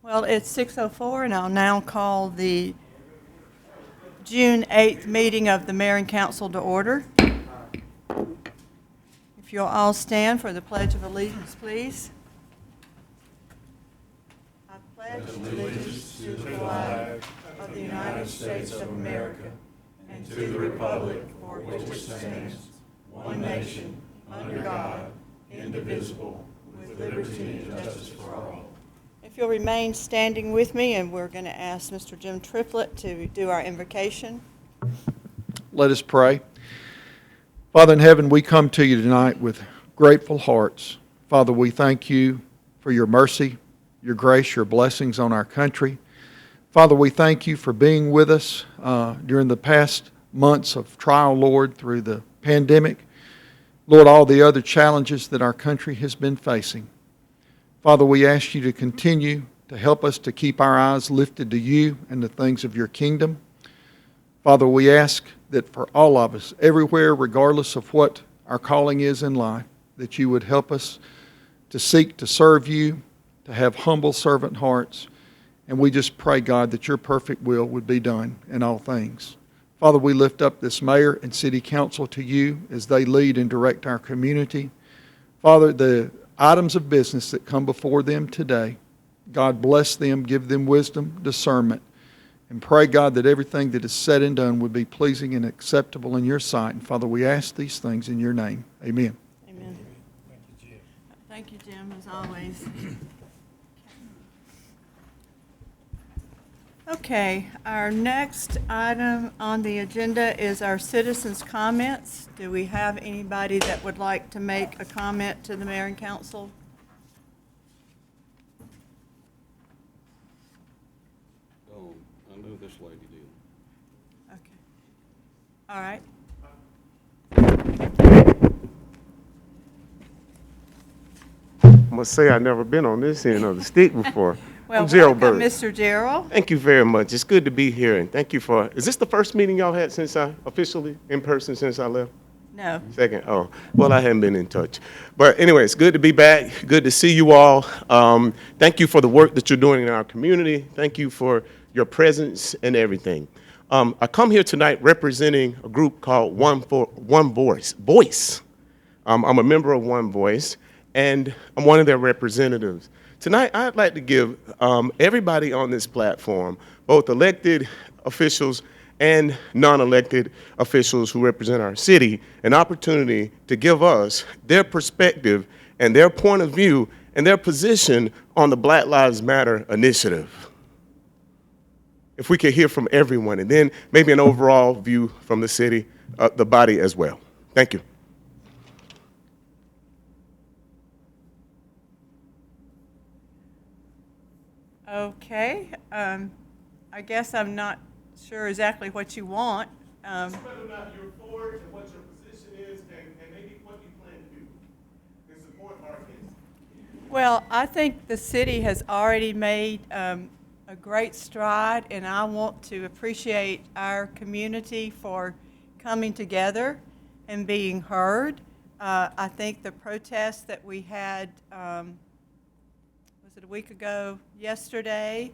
Well, it's 6:04, and I'll now call the June 8th meeting of the Mayor and Council to order. If you'll all stand for the Pledge of Allegiance, please. I pledge allegiance to the flag of the United States of America and to the republic for which it stands, one nation, under God, indivisible, with liberty and justice for all. If you'll remain standing with me, and we're going to ask Mr. Jim Triplett to do our invocation. Let us pray. Father in heaven, we come to you tonight with grateful hearts. Father, we thank you for your mercy, your grace, your blessings on our country. Father, we thank you for being with us during the past months of trial, Lord, through the pandemic. Lord, all the other challenges that our country has been facing. Father, we ask you to continue to help us to keep our eyes lifted to you and the things of your kingdom. Father, we ask that for all of us, everywhere, regardless of what our calling is in life, that you would help us to seek to serve you, to have humble servant hearts. And we just pray, God, that your perfect will would be done in all things. Father, we lift up this mayor and city council to you as they lead and direct our community. Father, the items of business that come before them today, God bless them, give them wisdom, discernment, and pray, God, that everything that is said and done would be pleasing and acceptable in your sight. And Father, we ask these things in your name. Amen. Amen. Thank you, Jim. Thank you, Jim, as always. Okay, our next item on the agenda is our citizens' comments. Do we have anybody that would like to make a comment to the mayor and council? Oh, I know this lady did. Okay. All right. I must say I've never been on this end of the stick before. Well, I'm Gerald welcome, Bird. Mr. Gerald. Thank you very much. It's good to be here, and thank you for. Is this the first meeting y'all had since I officially in person since I left? No. Second. Oh, well, I haven't been in touch, but anyway, it's good to be back. Good to see you all. Thank you for the work that you're doing in our community. Thank you for your presence and everything. I come here tonight representing a group called One Voice. I'm a member of One Voice, and I'm one of their representatives. Tonight, I'd like to give everybody on this platform, both elected officials and non-elected officials who represent our city, an opportunity to give us their perspective and their point of view and their position on the Black Lives Matter initiative. If we could hear from everyone, and then maybe an overall view from the city, the body as well. Thank you. Okay. I guess I'm not sure exactly what you want. Whether or not you're for it and what your position is, and maybe what you plan to do in support of our case. Well, I think the city has already made a great stride, and I want to appreciate our community for coming together and being heard. I think the protest that we had, was it a week ago, yesterday,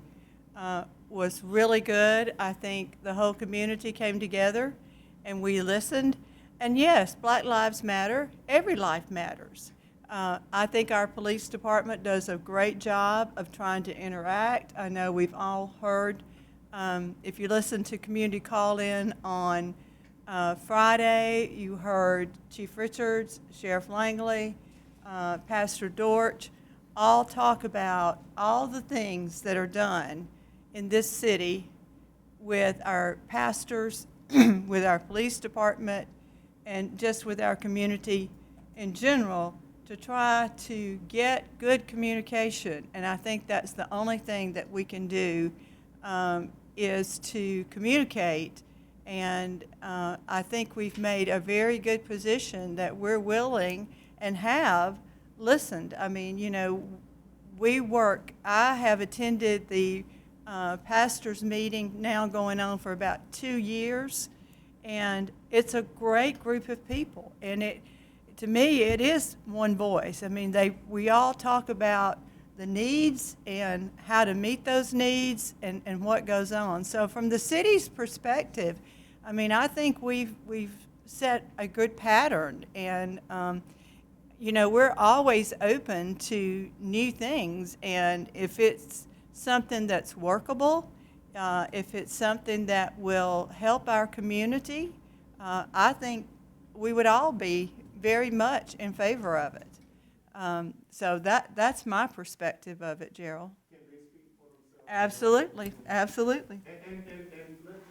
was really good. I think the whole community came together and we listened. And yes, Black Lives Matter. Every life matters. I think our police department does a great job of trying to interact. I know we've all heard, if you listen to Community Call-In on Friday, you heard Chief Richards, Sheriff Langley, Pastor Dortch, all talk about all the things that are done in this city with our pastors, with our police department, and just with our community in general to try to get good communication. And I think that's the only thing that we can do is to communicate. And I think we've made a very good position that we're willing and have listened. I mean, you know, I have attended the pastors meeting now going on for about 2 years, and it's a great group of people. And to me, it is one voice. I mean, we all talk about the needs and how to meet those needs and what goes on. So from the city's perspective, I mean, I think we've set a good pattern, and you know, we're always open to new things, and if it's something that's workable, if it's something that will help our community, I think we would all be very much in favor of it. So that's my perspective of it, Gerald. Can they speak for themselves? Absolutely, absolutely. And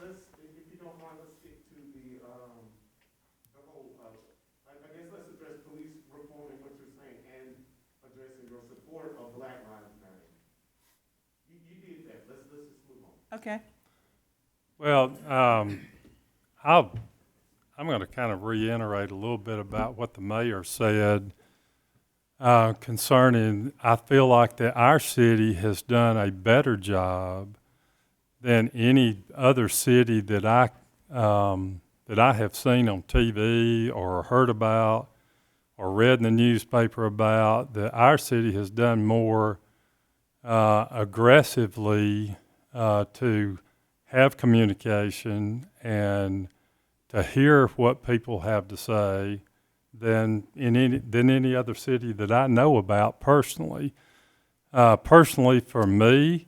let's, if you don't mind, let's stick to the whole, I guess let's address police reform and what you're saying, and addressing your support of Black Lives Matter. You did that. Let's just move on. Okay. Well, I'm going to kind of reiterate a little bit about what the mayor said concerning, I feel like that our city has done a better job than any other city that I have seen on TV or heard about or read in the newspaper about, that our city has done more aggressively to have communication and to hear what people have to say than any other city that I know about personally. Personally, for me,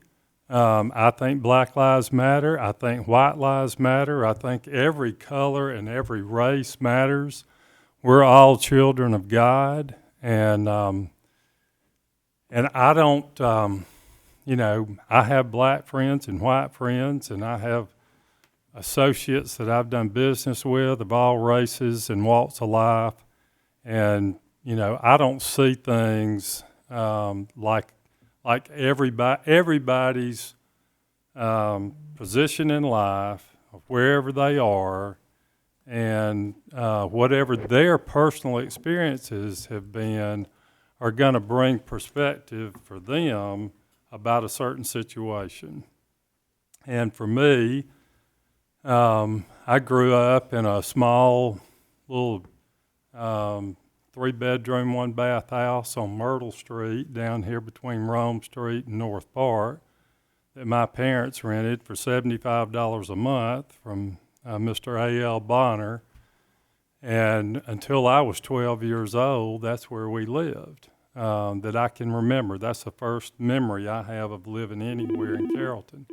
I think Black Lives Matter. I think white lives matter. I think every color and every race matters. We're all children of God, and I don't, you know, I have black friends and white friends, and I have associates that I've done business with of all races and walks of life. And, you know, I don't see things like everybody's position in life, wherever they are, and whatever their personal experiences have been, are going to bring perspective for them about a certain situation. And for me, I grew up in a small little 3-bedroom, 1-bath house on Myrtle Street down here between Rome Street and North Park that my parents rented for $75 a month from Mr. A.L. Bonner. And until I was 12 years old, that's where we lived, that I can remember. That's the first memory I have of living anywhere in Carrollton.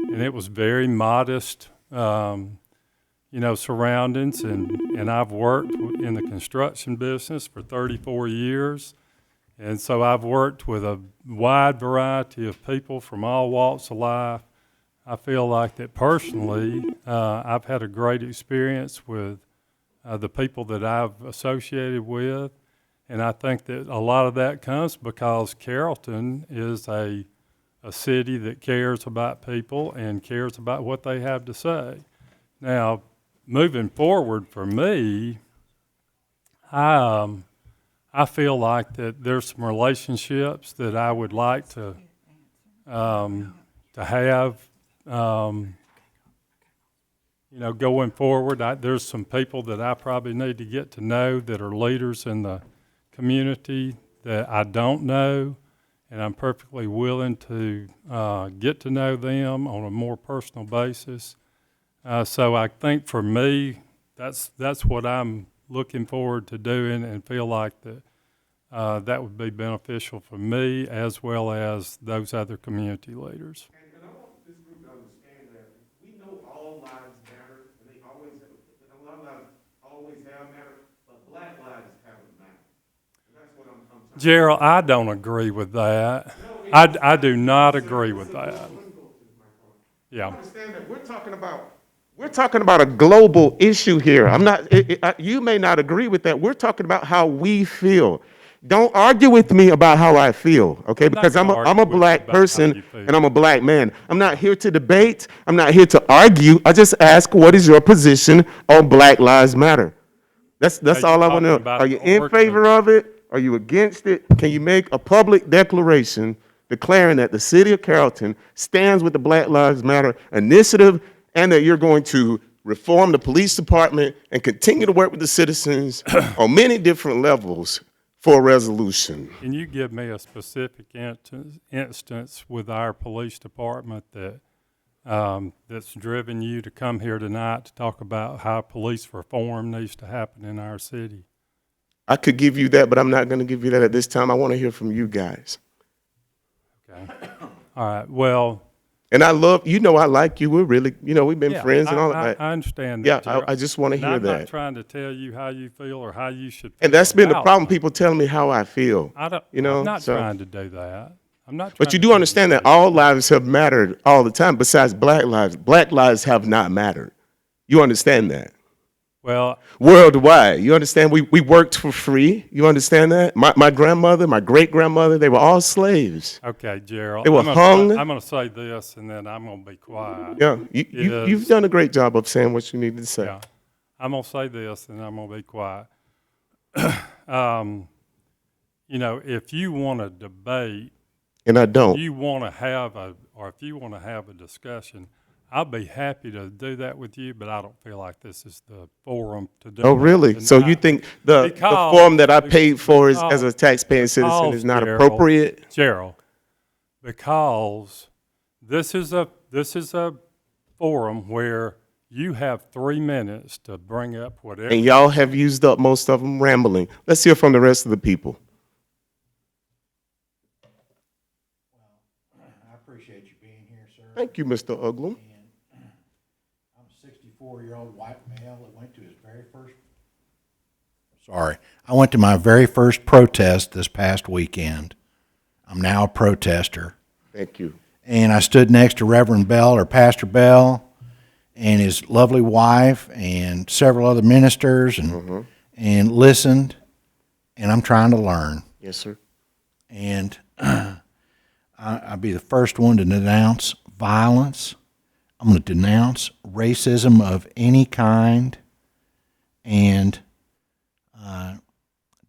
And it was very modest, you know, surroundings, and I've worked in the construction business for 34 years, and so I've worked with a wide variety of people from all walks of life. I feel like that personally, I've had a great experience with the people that I've associated with, and I think that a lot of that comes because Carrollton is a city that cares about people and cares about what they have to say. Now, moving forward for me, I feel like that there's some relationships that I would like to have, you know, going forward. There's some people that I probably need to get to know that are leaders in the community that I don't know, and I'm perfectly willing to get to know them on a more personal basis. So I think for me, that's what I'm looking forward to doing, and feel like that that would be beneficial for me as well as those other community leaders. And I want this group to understand that we know all lives matter, and they always have, and a lot of lives always have mattered, but Black lives haven't mattered. And that's what I'm trying to. Gerald, I don't agree with that. No, I do not agree with that. Yeah. Understand that we're talking about a global issue here. I'm not. You may not agree with that. We're talking about how we feel. Don't argue with me about how I feel, okay? Because I'm a black person and I'm a black man. I'm not here to debate. I'm not here to argue. I just ask, what is your position on Black Lives Matter? That's all I want to know. Are you in favor of it? Are you against it? Can you make a public declaration declaring that the city of Carrollton stands with the Black Lives Matter initiative, and that you're going to reform the police department and continue to work with the citizens on many different levels for a resolution. Can you give me a specific instance with our police department that that's driven you to come here tonight to talk about how police reform needs to happen in our city? I could give you that, but I'm not going to give you that at this time. I want to hear from you guys. Okay. All right. Well. And I love, I like you. We're really, we've been friends and all that. I understand Yeah, that. I just want to hear I'm that. not trying to tell you how you feel or how you should feel. And that's been the about problem. it. People telling me how I feel. I don't, You know, I'm not so- trying to do that. I'm not. But trying you to do understand that all lives have mattered all the time besides black lives. Black lives have not mattered. You understand that? Well, Worldwide. You understand? We worked for free. You understand that? My grandmother, my great-grandmother, they were all slaves. okay, Gerald. They were hung. I'm going to say this, and then I'm going to be quiet. Yeah, you've done a great job of saying what you needed to say. Yeah. I'm going to say this, and I'm going to be quiet. If you want to debate, And I don't. if you want to have a discussion, I'll be happy to do that with you, but I don't feel like this is the forum to do Oh, that really? So you tonight. think the Because- form that I paid for as because- a taxpaying citizen because, is not Gerald, appropriate? Gerald, because this is a forum where you have 3 minutes to bring up whatever. And y'all have used up most of them rambling. Let's hear from the rest of the people. I appreciate you being here, sir. Thank you, Mr. Uglum. I'm a 64-year-old white male that went to his very first. Sorry, I went to my very first protest this past weekend. I'm now a protester, Thank you. and I stood next to Reverend Bell or Pastor Bell and his lovely wife and several other ministers and listened, and I'm trying to learn. Yes, sir. And I'll be the first one to denounce violence. I'm going to denounce racism of any kind and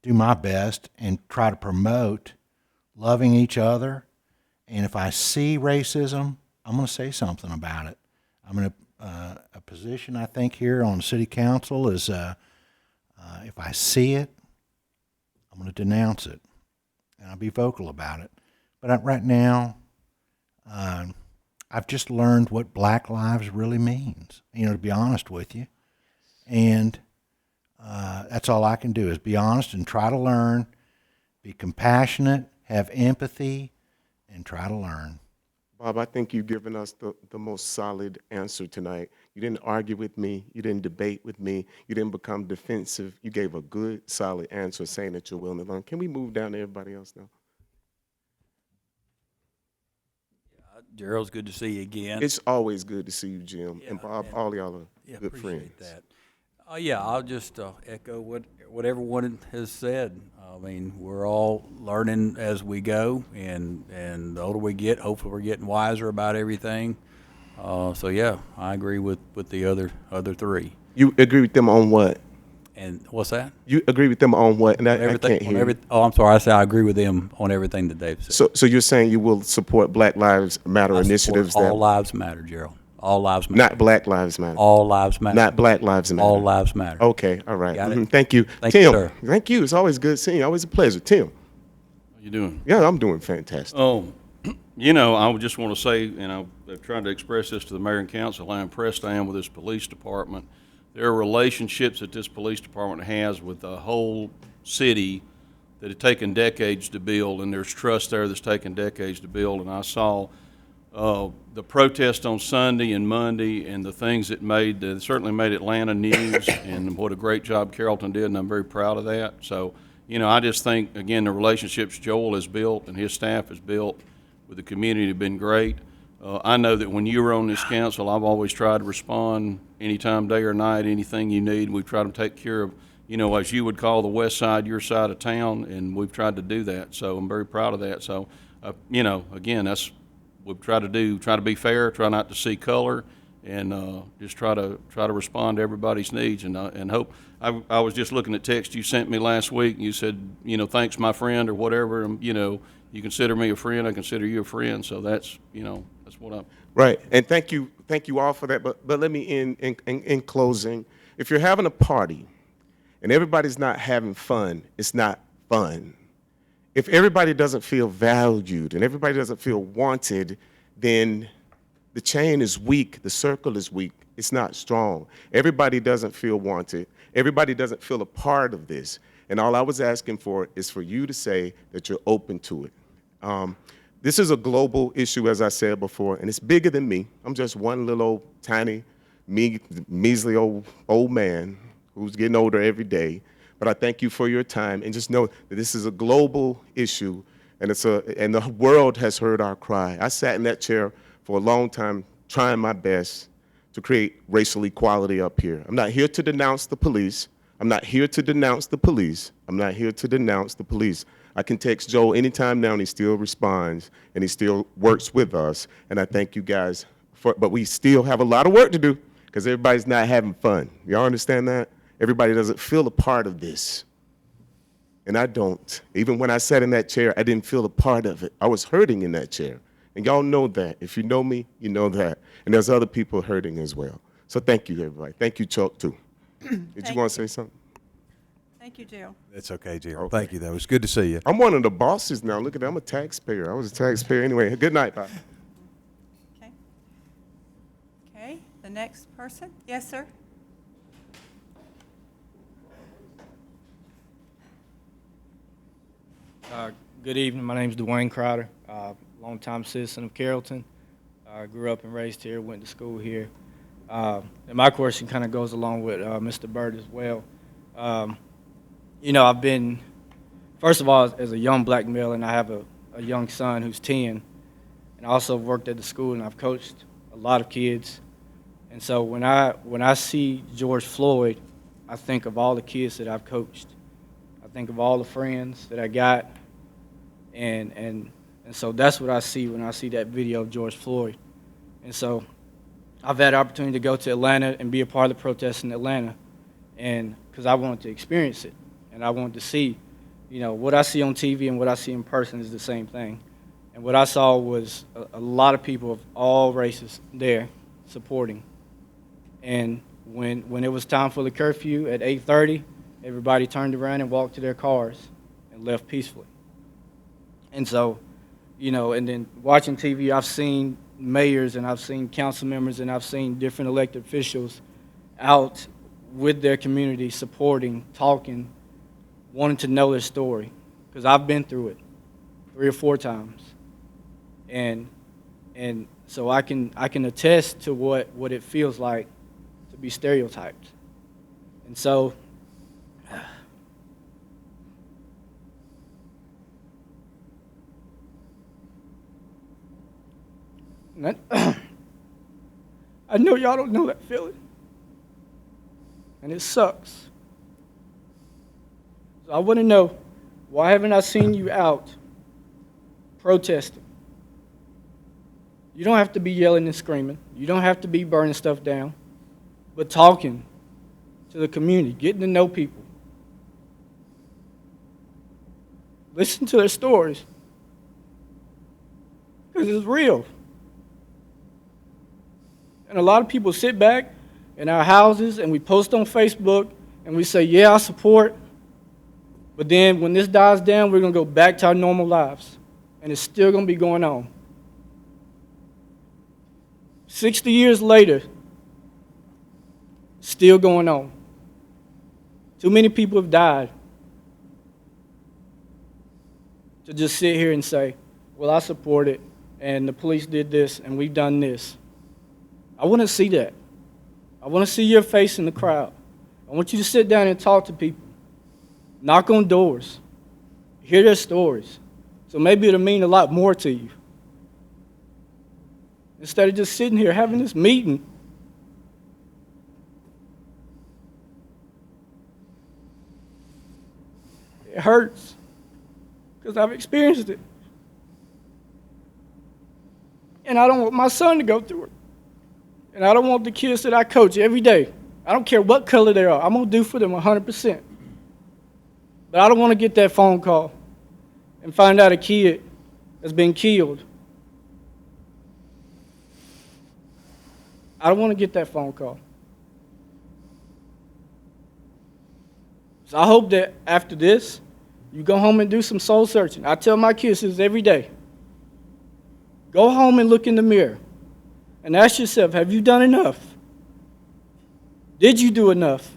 do my best and try to promote loving each other. And if I see racism, I'm going to say something about it. I'm in a position, I think, here on city council is if I see it, I'm going to denounce it. And I'll be vocal about it. But right now, I've just learned what Black Lives really means, to be honest with you. And that's all I can do is be honest and try to learn, be compassionate, have empathy, and try to learn. Bob, I think you've given us the most solid answer tonight. You didn't argue with me. You didn't debate with me. You didn't become defensive. You gave a good, solid answer saying that you're willing to learn. Can we move down to everybody else now? Gerald's good to see you again. It's always good to see you, Jim. And Yeah, Bob, and- all y'all are Yeah, good appreciate friends. that. I'll just echo what everyone has said. I mean, we're all learning as we go, and the older we get, hopefully we're getting wiser about everything. So yeah, I agree with the other three. You agree with them on what? And what's that? You agree with them on what? And I Everything can't hear you. Oh, I'm sorry. I said I agree with them on everything that they've said. So you're saying you will support Black Lives Matter I support initiatives all that lives matter, Gerald. All lives matter. not Black Lives Matter, All lives matter. not Black Lives Matter. All lives matter. Okay, all right. Got it? Mhm, thank you, Thank you, Tim. sir. Thank you. It's always good seeing you. Always a pleasure, Tim. How you doing? Yeah, I'm doing fantastic. Oh, I would just want to say, I've tried to express this to the mayor and council, how impressed I am with this police department. There are relationships that this police department has with the whole city that have taken decades to build, and there's trust there that's taken decades to build. And I saw the protest on Sunday and Monday and the things that certainly made Atlanta news and what a great job Carrollton did, and I'm very proud of that. So, I just think, again, the relationships Joel has built and his staff has built with the community have been great. I know that when you were on this council, I've always tried to respond anytime, day or night, anything you need. We've tried to take care of, as you would call the west side, your side of town, and we've tried to do that. So I'm very proud of that. So, again, that's what we've tried to do, try to be fair, try not to see color, and just try to respond to everybody's needs, and hope. I was just looking at text you sent me last week, and you said, thanks, my friend, or whatever, and, you consider me a friend, I consider you a friend, so that's, that's what I'm. Right, and thank you all for that. But let me in closing, if you're having a party and everybody's not having fun, it's not fun. If everybody doesn't feel valued and everybody doesn't feel wanted, then the chain is weak, the circle is weak, it's not strong. Everybody doesn't feel wanted. Everybody doesn't feel a part of this. And all I was asking for is for you to say that you're open to it. This is a global issue, as I said before, and it's bigger than me. I'm just one little old tiny, measly old man who's getting older every day. But I thank you for your time, and just know that this is a global issue, and and the world has heard our cry. I sat in that chair for a long time, trying my best to create racial equality up here. I'm not here to denounce the police. I'm not here to denounce the police. I'm not here to denounce the police. I can text Joel anytime now, and he still responds, and he still works with us. And I thank you guys but we still have a lot of work to do because everybody's not having fun. Y'all understand that? Everybody doesn't feel a part of this. And I don't. Even when I sat in that chair, I didn't feel a part of it. I was hurting in that chair. And y'all know that. If you know me, you know that. And there's other people hurting as well. So thank you, everybody. Thank you, Chuck, too. Did you want to say something? Thank you, Jill. That's okay, Jill. Okay. Thank you, though. It's good to see you. I'm one of the bosses now. Look at that. I'm a taxpayer. I was a taxpayer anyway. Good night. Bye. Okay. Okay, the next person? Yes, sir? Good evening. My name is Dwayne Crowder, longtime citizen of Carrollton. Grew up and raised here, went to school here. And my question kind of goes along with Mr. Bird as well. You know, I've been, first of all, as a young black male, and I have a young son who's 10, and I also worked at the school, and I've coached a lot of kids. And so when I see George Floyd, I think of all the kids that I've coached. I think of all the friends that I got, and so that's what I see when I see that video of George Floyd. And so I've had the opportunity to go to Atlanta and be a part of the protest in Atlanta, and because I wanted to experience it, and I wanted to see, you know, what I see on TV and what I see in person is the same thing. And what I saw was a lot of people of all races there supporting. And when it was time for the curfew at 8:30, everybody turned around and walked to their cars and left peacefully. And so, you know, and then watching TV, I've seen mayors and I've seen council members and I've seen different elected officials out with their community, supporting, talking, wanting to know their story. Because I've been through it 3 or 4 times. And so I can attest to what it feels like to be stereotyped. And so I know y'all don't know that feeling, and it sucks. So I want to know, why haven't I seen you out protesting? You don't have to be yelling and screaming. You don't have to be burning stuff down, but talking to the community, getting to know people. Listen to their stories, because it's real. And a lot of people sit back in our houses and we post on Facebook and we say, yeah, I support. But then when this dies down, we're going to go back to our normal lives. And it's still going to be going on. 60 years later, still going on. Too many people have died to just sit here and say, well, I support it, and the police did this, and we've done this. I want to see that. I want to see your face in the crowd. I want you to sit down and talk to people. Knock on doors. Hear their stories. So maybe it'll mean a lot more to you. Instead of just sitting here having this meeting. It hurts because I've experienced it. And I don't want my son to go through it. And I don't want the kids that I coach every day. I don't care what color they are. I'm going to do for them 100%. But I don't want to get that phone call and find out a kid has been killed. I don't want to get that phone call. So I hope that after this, You go home and do some soul searching. I tell my kids this every day. Go home and look in the mirror and ask yourself, have you done enough? Did you do enough?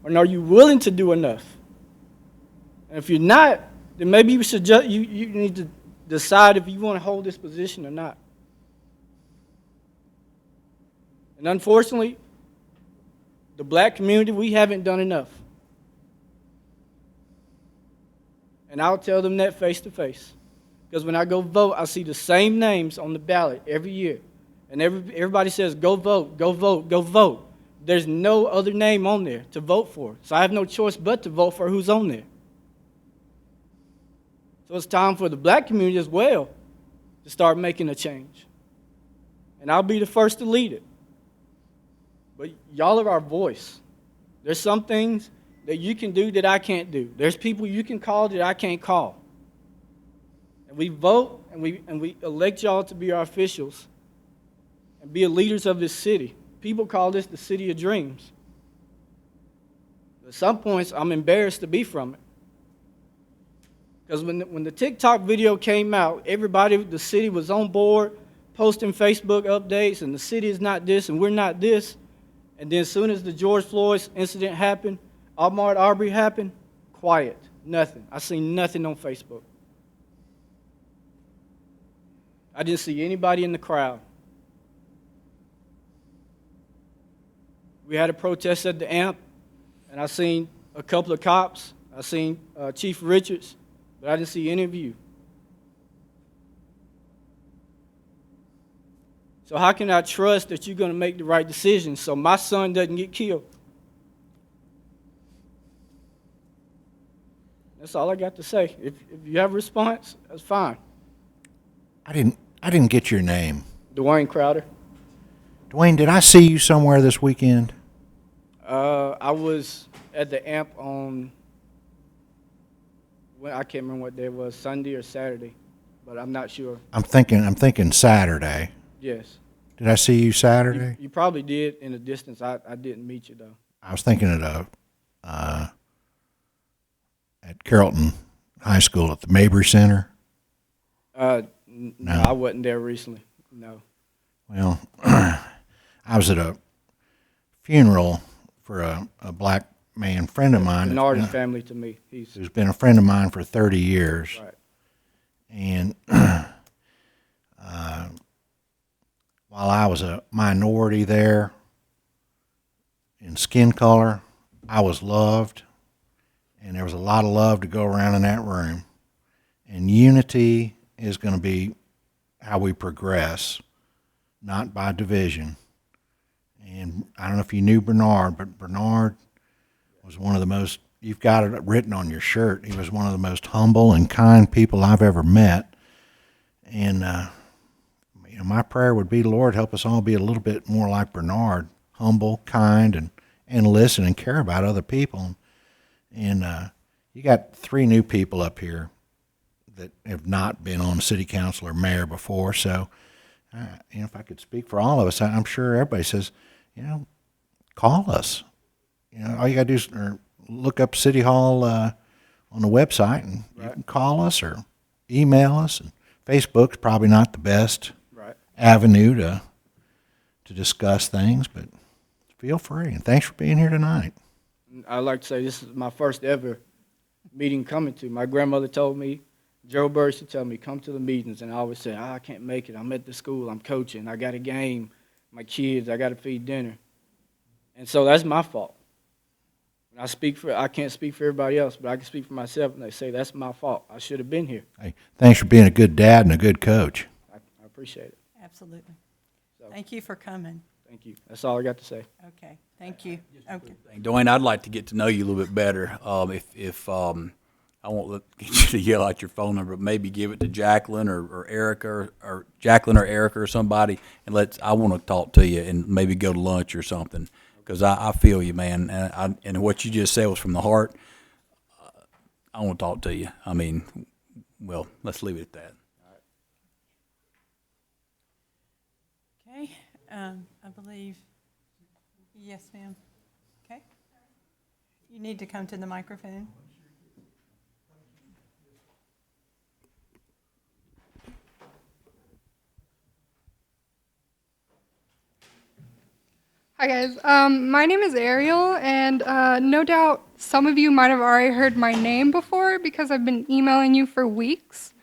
Or are you willing to do enough? And if you're not, then maybe you should you need to decide if you want to hold this position or not. And unfortunately, the black community, we haven't done enough. And I'll tell them that face to face. Because when I go vote, I see the same names on the ballot every year. And everybody says, go vote, go vote, go vote. There's no other name on there to vote for. So I have no choice but to vote for who's on there. So it's time for the black community as well to start making a change. And I'll be the first to lead it. But y'all are our voice. There's some things that you can do that I can't do. There's people you can call that I can't call. And we vote and we elect y'all to be our officials and be leaders of this city. People call this the city of dreams. At some points, I'm embarrassed to be from it. Because when the TikTok video came out, everybody, the city was on board, posting Facebook updates, and the city is not this, and we're not this. And then as soon as the George Floyd incident happened, Ahmaud Arbery happened, quiet, nothing. I seen nothing on Facebook. I didn't see anybody in the crowd. We had a protest at the AMP, and I seen a couple of cops. I seen Chief Richards, but I didn't see any of you. So how can I trust that you're going to make the right decision so my son doesn't get killed? That's all I got to say. If you have a response, that's fine. I didn't get your name. Dwayne Crowder. Dwayne, did I see you somewhere this weekend? I was at the AMP on, I can't remember what day it was, Sunday or Saturday, but I'm not sure. I'm thinking Saturday. Yes. Did I see you Saturday? You probably did in the distance. I didn't meet you, though. I was thinking at Carrollton High School at the Mabry Center. No, I wasn't there recently. No. Well, I was at a funeral for a black man, friend of mine. Bernard's family to me. Who's been a friend of mine for 30 years. Right. And while I was a minority there in skin color, I was loved. And there was a lot of love to go around in that room. And unity is going to be how we progress, not by division. And I don't know if you knew Bernard, but Bernard was one of the most, you've got it written on your shirt, he was one of the most humble and kind people I've ever met. And my prayer would be, Lord, help us all be a little bit more like Bernard, humble, kind, and listen and care about other people. And you got 3 new people up here that have not been on city council or mayor before. So, if I could speak for all of us, I'm sure everybody says, call us. All you got to do is look up City Hall on the website, and you can call us or email us. And Facebook's probably not the best avenue to discuss things, but feel free. And thanks for being here tonight. I'd like to say this is my first ever meeting coming to. My grandmother told me, Joe Bird used to tell me, come to the meetings, and I always say, I can't make it. I'm at the school, I'm coaching, I got a game, my kids, I got to feed dinner. And so that's my fault. When I can't speak for everybody else, but I can speak for myself, and they say that's my fault. I should have been here. Hey, thanks for being a good dad and a good coach. I appreciate it. Absolutely. Thank you for coming. Thank you. That's all I got to say. Okay, thank you. Okay. Dwayne, I'd like to get to know you a little bit better. If I won't get you to yell out your phone number, but maybe give it to Jacqueline or Erica or Jacqueline or Erica or somebody, and I want to talk to you and maybe go to lunch or something, because I feel you, man, and what you just said was from the heart. I want to talk to you. I mean, well, let's leave it at that. Okay, I believe, yes, ma'am. Okay. You need to come to the microphone. Hi guys, my name is Ariel, and no doubt some of you might have already heard my name before because I've been emailing you for weeks,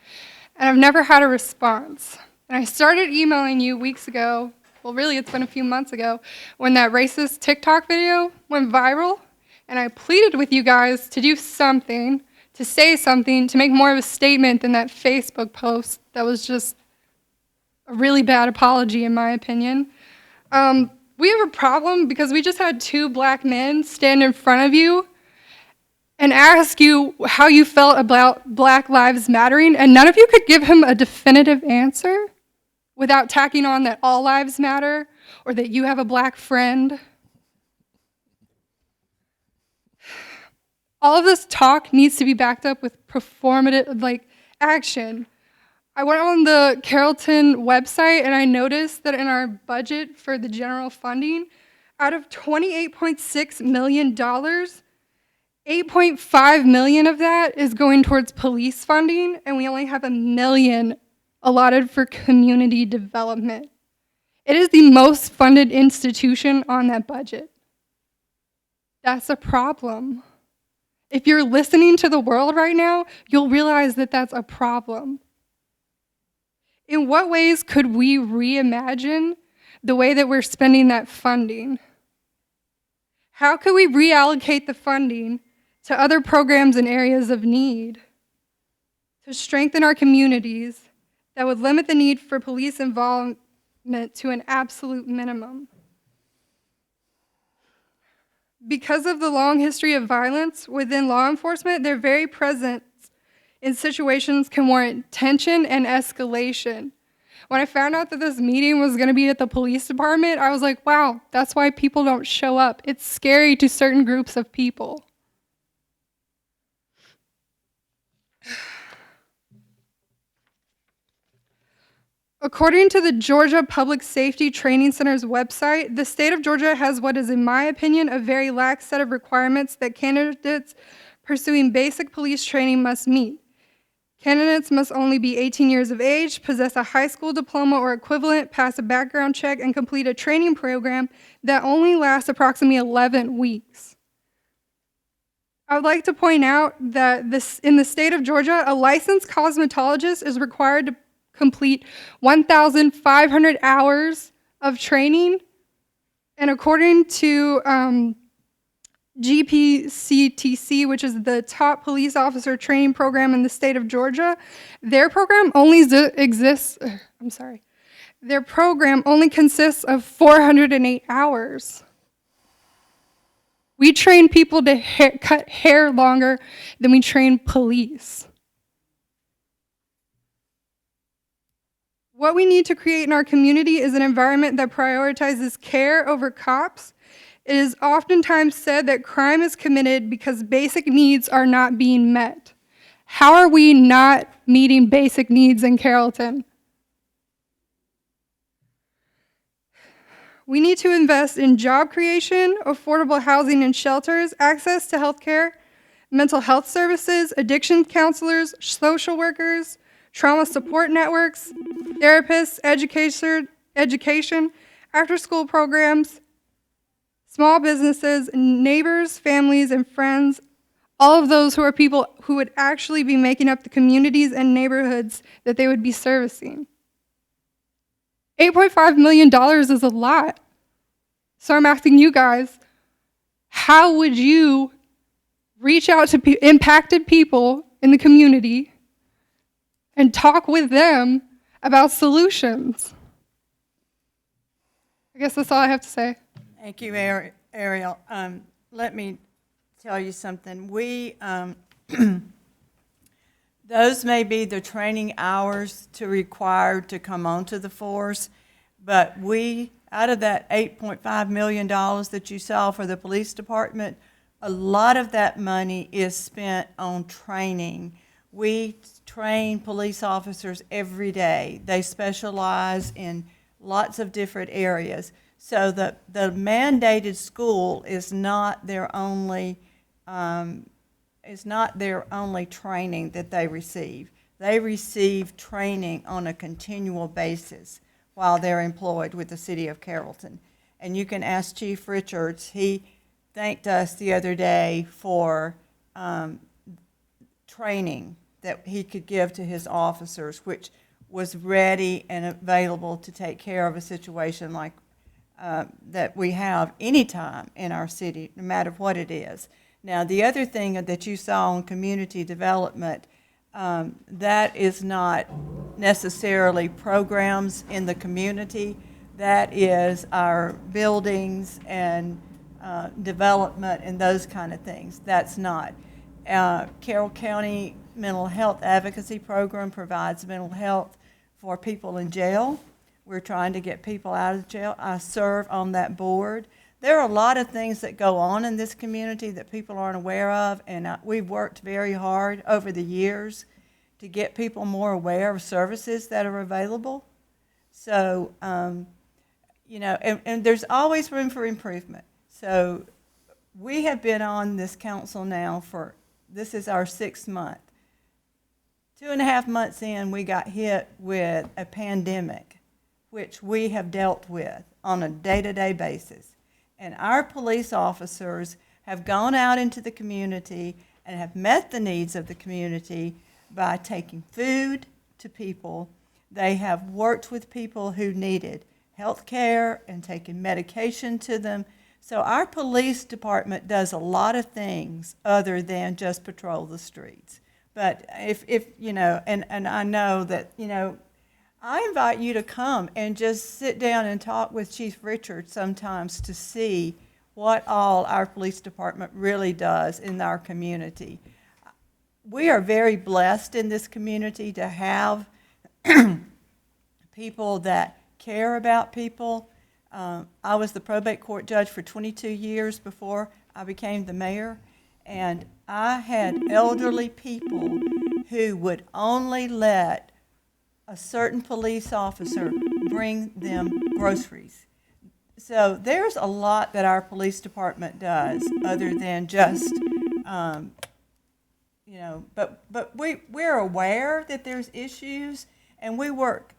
and I've never had a response. And I started emailing you weeks ago, well really it's been a few months ago, when that racist TikTok video went viral, and I pleaded with you guys to do something, to say something, to make more of a statement than that Facebook post that was just a really bad apology in my opinion. We have a problem because we just had 2 black men stand in front of you and ask you how you felt about Black Lives Mattering, and none of you could give him a definitive answer without tacking on that all lives matter or that you have a black friend. All of this talk needs to be backed up with performative, action. I went on the Carrollton website and I noticed that in our budget for the general funding, out of $28.6 million, $8.5 million of that is going towards police funding, and we only have $1 million allotted for community development. It is the most funded institution on that budget. That's a problem. If you're listening to the world right now, you'll realize that that's a problem. In what ways could we reimagine the way that we're spending that funding? How could we reallocate the funding to other programs and areas of need to strengthen our communities that would limit the need for police involvement to an absolute minimum? Because of the long history of violence within law enforcement, their very presence in situations can warrant tension and escalation. When I found out that this meeting was going to be at the police department, I was like, wow, that's why people don't show up. It's scary to certain groups of people. According to the Georgia Public Safety Training Center's website, the state of Georgia has what is, in my opinion, a very lax set of requirements that candidates pursuing basic police training must meet. Candidates must only be 18 years of age, possess a high school diploma or equivalent, pass a background check, and complete a training program that only lasts approximately 11 weeks. I would like to point out that in the state of Georgia, a licensed cosmetologist is required to complete 1,500 hours of training, and according to GPCTC, which is the top police officer training program in the state of Georgia, their program only Their program only consists of 408 hours. We train people to cut hair longer than we train police. What we need to create in our community is an environment that prioritizes care over cops. It is oftentimes said that crime is committed because basic needs are not being met. How are we not meeting basic needs in Carrollton? We need to invest in job creation, affordable housing and shelters, access to healthcare, mental health services, addiction counselors, social workers, trauma support networks, therapists, education, after-school programs, small businesses, neighbors, families, and friends, all of those who are people who would actually be making up the communities and neighborhoods that they would be servicing. $8.5 million is a lot. So I'm asking you guys, how would you reach out to impacted people in the community and talk with them about solutions? I guess that's all I have to say. Thank you, Ariel. Let me tell you something. Those may be the training hours required to come onto the force, but out of that $8.5 million that you saw for the police department, a lot of that money is spent on training. We train police officers every day. They specialize in lots of different areas. So the mandated school is not their only training that they receive. They receive training on a continual basis while they're employed with the city of Carrollton. And you can ask Chief Richards. He thanked us the other day for training that he could give to his officers, which was ready and available to take care of a situation like that we have anytime in our city, no matter what it is. Now, the other thing that you saw on community development, that is not necessarily programs in the community. That is our buildings and development and those kind of things. That's not. Carroll County Mental Health Advocacy Program provides mental health for people in jail. We're trying to get people out of jail. I serve on that board. There are a lot of things that go on in this community that people aren't aware of, and we've worked very hard over the years to get people more aware of services that are available. So, you know, and there's always room for improvement. So we have been on this council now for, this is our 6th month. 2.5 months in, we got hit with a pandemic, which we have dealt with on a day-to-day basis. And our police officers have gone out into the community and have met the needs of the community by taking food to people. They have worked with people who needed health care and taken medication to them. So our police department does a lot of things other than just patrol the streets. But if you know, and I know that, you know, I invite you to come and just sit down and talk with Chief Richard sometimes to see what all our police department really does in our community. We are very blessed in this community to have people that care about people. I was the probate court judge for 22 years before I became the mayor, and I had elderly people who would only let a certain police officer bring them groceries. So there's a lot that our police department does other than just, you know, but we're aware that there's issues, and we work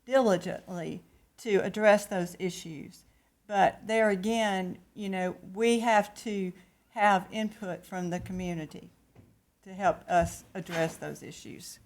diligently to address those issues. But there again, you know, we have to have input from the community to help us address those issues.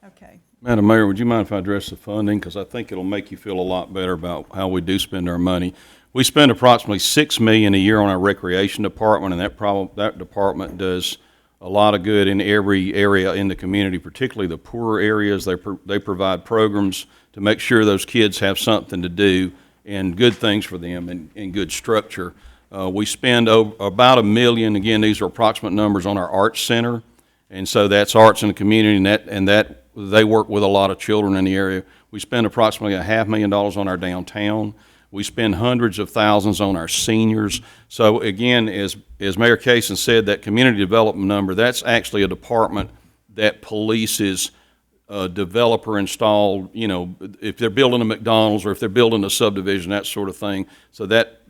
Okay. Madam Mayor, would you mind if I address the funding? Because I think it'll make you feel a lot better about how we do spend our money. We spend approximately $6 million a year on our recreation department, and that department does a lot of good in every area in the community, particularly the poorer areas. They provide programs to make sure those kids have something to do and good things for them and good structure. We spend about $1 million. Again, these are approximate numbers on our arts center, and so that's arts in the community, and that they work with a lot of children in the area. We spend approximately $500,000 on our downtown. We spend hundreds of thousands on our seniors. So again, as Mayor Kaysen said, that community development number, that's actually a department that polices developer installed, you know, if they're building a McDonald's or if they're building a subdivision, that sort of thing. So that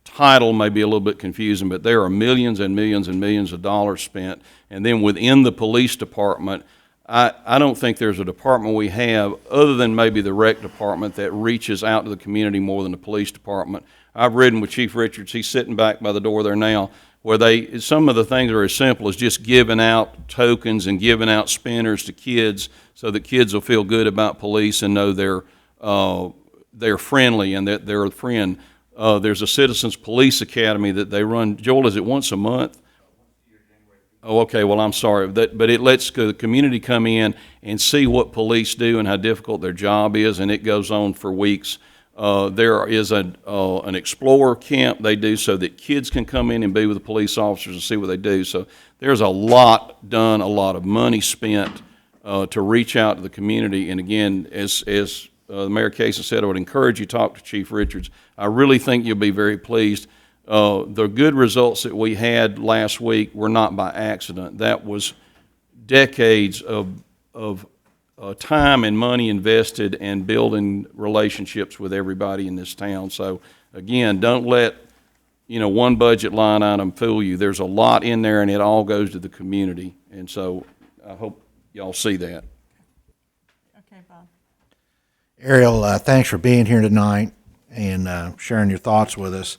title may be a little bit confusing, but there are millions and millions and millions of dollars spent. And then within the police department, I don't think there's a department we have, other than maybe the rec department, that reaches out to the community more than the police department. I've ridden with Chief Richards. He's sitting back by the door there now, where some of the things are as simple as just giving out tokens and giving out spinners to kids so that kids will feel good about police and know they're friendly and that they're a friend. There's a Citizens Police Academy that they run. Joel, is it once a month? Oh, okay, well, I'm sorry. But it lets the community come in and see what police do and how difficult their job is, and it goes on for weeks. There is an Explorer camp they do so that kids can come in and be with the police officers and see what they do. So there's a lot done, a lot of money spent to reach out to the community. And again, as Mayor Kaysen said, I would encourage you to talk to Chief Richards. I really think you'll be very pleased. The good results that we had last week were not by accident. That was decades of time and money invested and building relationships with everybody in this town. So again, don't let one budget line item fool you. There's a lot in there, and it all goes to the community. And so I hope y'all see that. Okay, Bob. Ariel, thanks for being here tonight. and sharing your thoughts with us.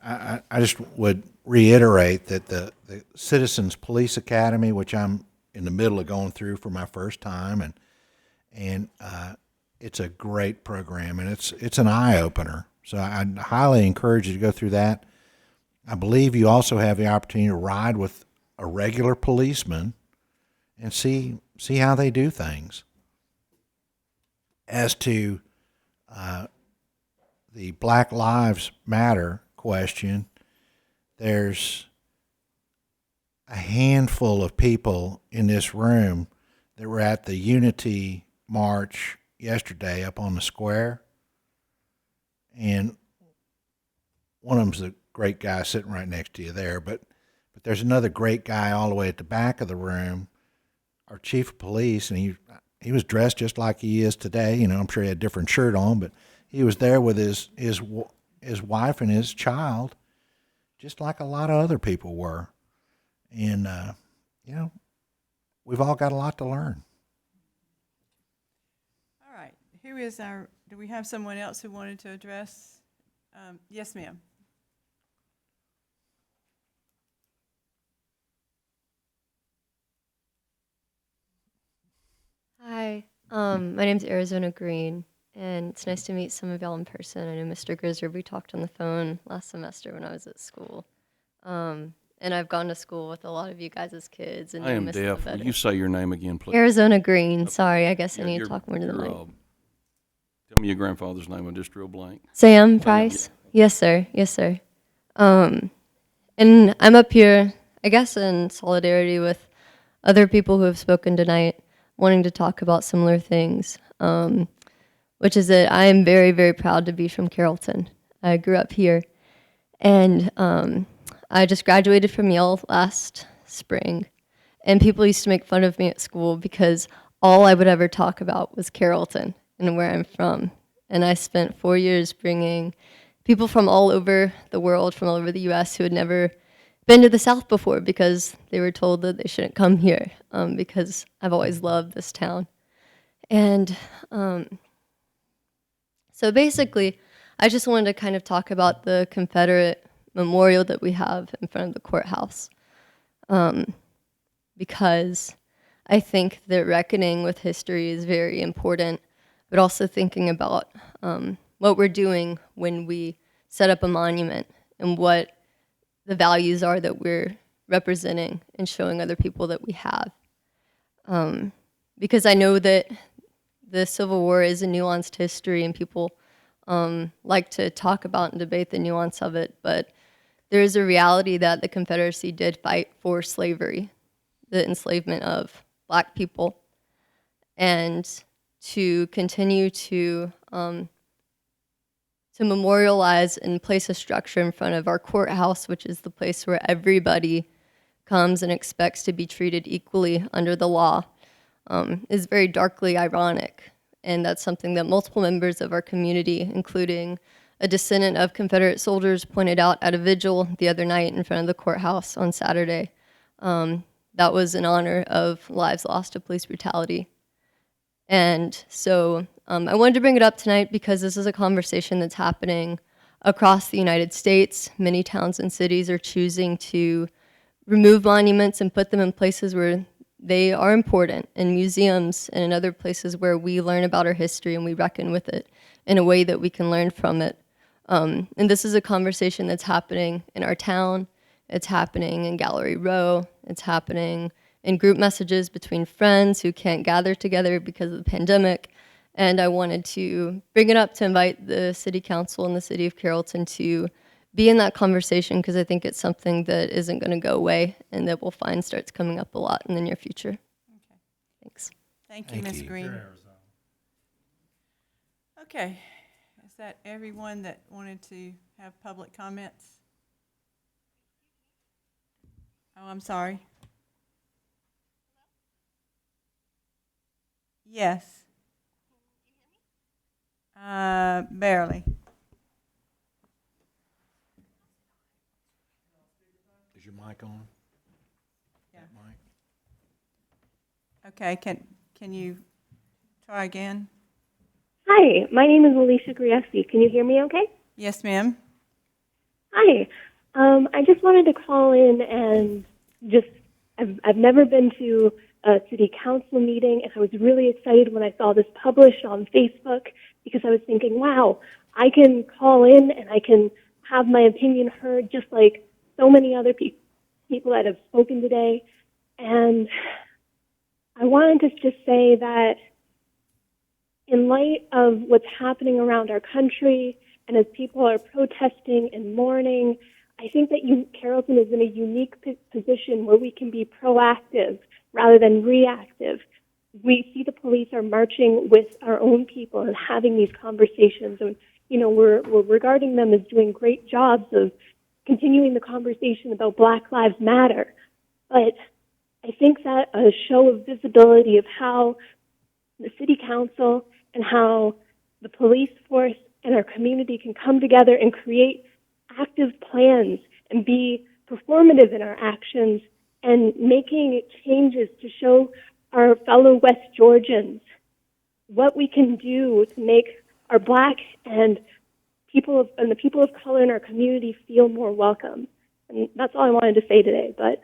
I just would reiterate that the Citizens Police Academy, which I'm in the middle of going through for my first time, and it's a great program, and it's an eye opener. So I'd highly encourage you to go through that. I believe you also have the opportunity to ride with a regular policeman and see how they do things. As to the Black Lives Matter question, there's a handful of people in this room that were at the Unity March yesterday up on the square, and one of them's a great guy sitting right next to you there, but there's another great guy all the way at the back of the room, our chief of police, and he was dressed just like he is today. You know, I'm sure he had a different shirt on, but he was there with his wife and his child, just like a lot of other people were. And, you know, we've all got a lot to learn. All right, here is do we have someone else who wanted to address? Yes, ma'am. Hi, my name's Arizona Green, and it's nice to meet some of y'all in person. I know Mr. Grizzard, we talked on the phone last semester when I was at school. And I've gone to school with a lot of you guys as kids. And I am miss the deaf. Will veterans. you say your name again, please? Arizona Green. Okay. Sorry, I guess I Yeah, need to talk more to the mic. Tell me your grandfather's name. I'm just real blank. Sam Price? Yes, sir. Yes, sir. And I'm up here, I guess, in solidarity with other people who have spoken tonight, wanting to talk about similar things, which is that I am very, very proud to be from Carrollton. I grew up here, and I just graduated from Yale last spring, and people used to make fun of me at school because all I would ever talk about was Carrollton and where I'm from. And I spent 4 years bringing people from all over the world, from all over the U.S. who had never been to the South before because they were told that they shouldn't come here, because I've always loved this town. And so basically, I just wanted to kind of talk about the Confederate memorial that we have in front of the courthouse, because I think that reckoning with history is very important, but also thinking about what we're doing when we set up a monument and what the values are that we're representing and showing other people that we have. Because I know that the Civil War is a nuanced history, and people like to talk about and debate the nuance of it, but there is a reality that the Confederacy did fight for slavery, the enslavement of Black people, and to continue to memorialize and place a structure in front of our courthouse, which is the place where everybody comes and expects to be treated equally under the law, is very darkly ironic. And that's something that multiple members of our community, including a descendant of Confederate soldiers, pointed out at a vigil the other night in front of the courthouse on Saturday. That was in honor of lives lost to police brutality. And so I wanted to bring it up tonight because this is a conversation that's happening across the United States. Many towns and cities are choosing to remove monuments and put them in places where they are important, in museums and in other places where we learn about our history and we reckon with it in a way that we can learn from it. And this is a conversation that's happening in our town. It's happening in Gallery Row. It's happening in group messages between friends who can't gather together because of the pandemic. And I wanted to bring it up to invite the City Council and the City of Carrollton to be in that conversation, because I think it's something that isn't going to go away and that we'll find starts coming up a lot in the near future. Okay. Thanks. Thank you, Ms. Green. Okay, is that everyone that wanted to have public comments? Oh, I'm sorry. Yes. Barely. Is your mic on? Yeah. That mic? Okay, can you try again? Hi, my name is Alicia Griesti. Can you hear me okay? Yes, ma'am. Hi. I just wanted to call in and I've never been to a city council meeting, and I was really excited when I saw this published on Facebook because I was thinking, wow, I can call in and I can have my opinion heard just like so many other people that have spoken today. And I wanted to just say that in light of what's happening around our country and as people are protesting and mourning, I think that Carrollton is in a unique position where we can be proactive rather than reactive. We see the police are marching with our own people and having these conversations, and we're regarding them as doing great jobs of continuing the conversation about Black Lives Matter. But I think that a show of visibility of how the city council and how the police force and our community can come together and create active plans and be performative in our actions and making changes to show our fellow West Georgians what we can do to make our Black and the people of color in our community feel more welcome. And that's all I wanted to say today. But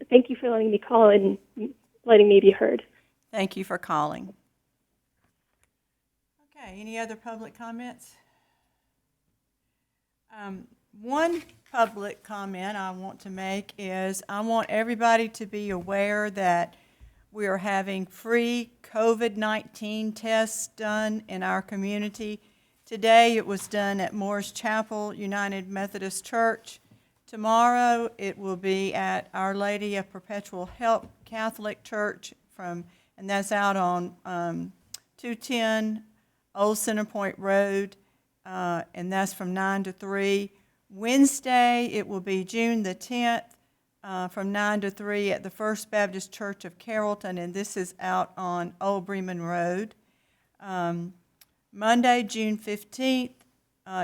thank you for letting me call and letting me be heard. Thank you for calling. Okay, any other public comments? One public comment I want to make is I want everybody to be aware that we are having free COVID-19 tests done in our community. Today it was done at Morris Chapel United Methodist Church. Tomorrow it will be at Our Lady of Perpetual Help Catholic Church, and that's out on 210 Old Centerpoint Road, and that's from 9 to 3. Wednesday, it will be June the 10th from 9 to 3 at the First Baptist Church of Carrollton, and this is out on Old Bremen Road. Monday, June 15th,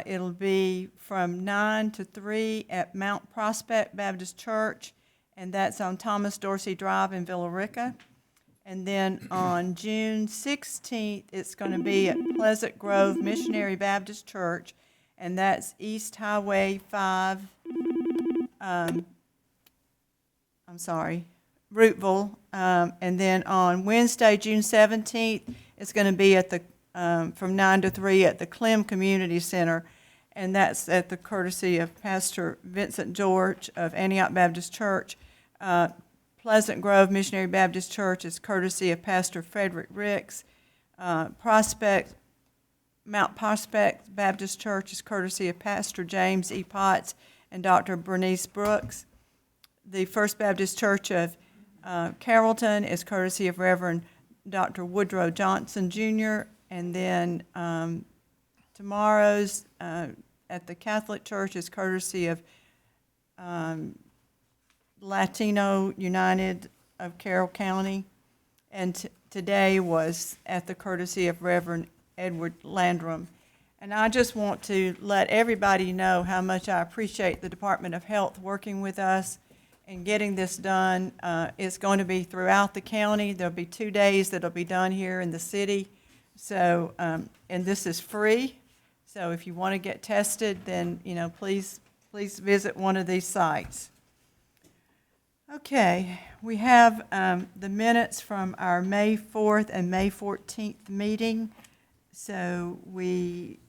it'll be from 9 to 3 at Mount Prospect Baptist Church, and that's on Thomas Dorsey Drive in Villa Rica. And then on June 16th, it's going to be at Pleasant Grove Missionary Baptist Church, and that's East Highway 5, Rooteville. And then on Wednesday, June 17th, it's going to be at from 9 to 3 at the Clem Community Center, and that's at the courtesy of Pastor Vincent George of Antioch Baptist Church. Pleasant Grove Missionary Baptist Church is courtesy of Pastor Frederick Ricks. Mount Prospect Baptist Church is courtesy of Pastor James E. Potts and Dr. Bernice Brooks. The First Baptist Church of Carrollton is courtesy of Reverend Dr. Woodrow Johnson, Jr., and then tomorrow's at the Catholic Church is courtesy of Latino United of Carroll County, and today was at the courtesy of Reverend Edward Landrum. And I just want to let everybody know how much I appreciate the Department of Health working with us and getting this done. It's going to be throughout the county. There'll be 2 days that'll be done here in the city. So, and this is free. So if you want to get tested, then, please visit one of these sites. Okay, we have the minutes from our May 4th and May 14th meeting. So we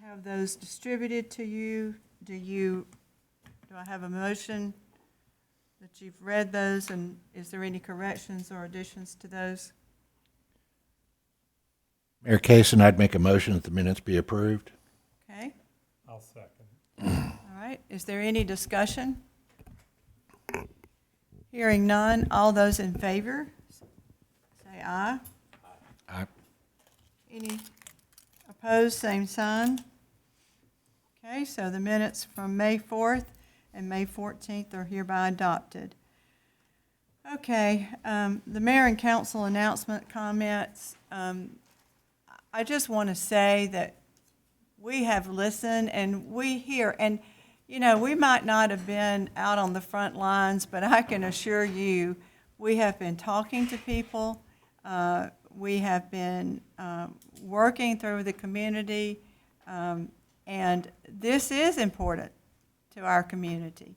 have those distributed to you. Do I have a motion that you've read those, and is there any corrections or additions to those? Mayor Kaysen, I'd make a motion that the minutes be approved. Okay, I'll second. all right. Is there any discussion? Hearing none, all those in favor, say aye. Aye. Any opposed, same sign. Okay, so the minutes from May 4th and May 14th are hereby adopted. Okay, the mayor and council announcement comments. I just want to say that we have listened and we hear, and we might not have been out on the front lines, but I can assure you we have been talking to people. we have been working through the community, and this is important to our community.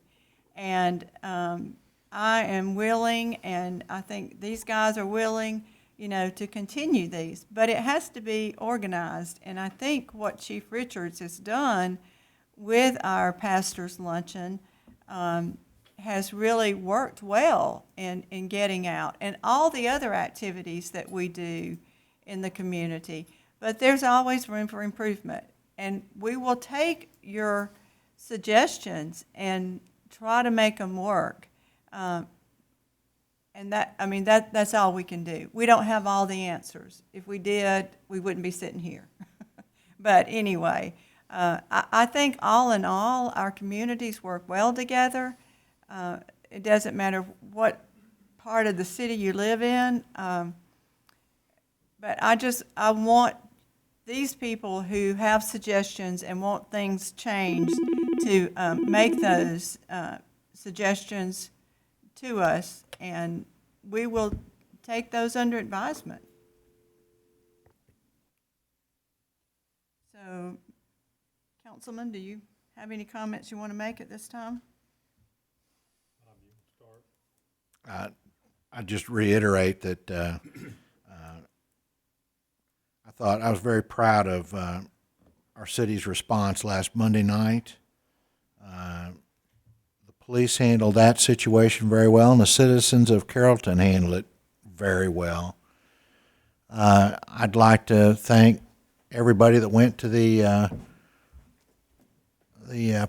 And I am willing, and I think these guys are willing, to continue these. But it has to be organized. And I think what Chief Richards has done with our pastor's luncheon has really worked well in getting out, and all the other activities that we do in the community. But there's always room for improvement. And we will take your suggestions and try to make them work. And that's all we can do. We don't have all the answers. If we did, we wouldn't be sitting here. But anyway, I think all in all, our communities work well together. It doesn't matter what part of the city you live in. But I want these people who have suggestions and want things changed to make those suggestions to us, and we will take those under advisement. So, Councilman, do you have any comments you want to make at this time? I just reiterate that I thought I was very proud of our city's response last Monday night. The police handled that situation very well, and the citizens of Carrollton handled it very well. I'd like to thank everybody that went to the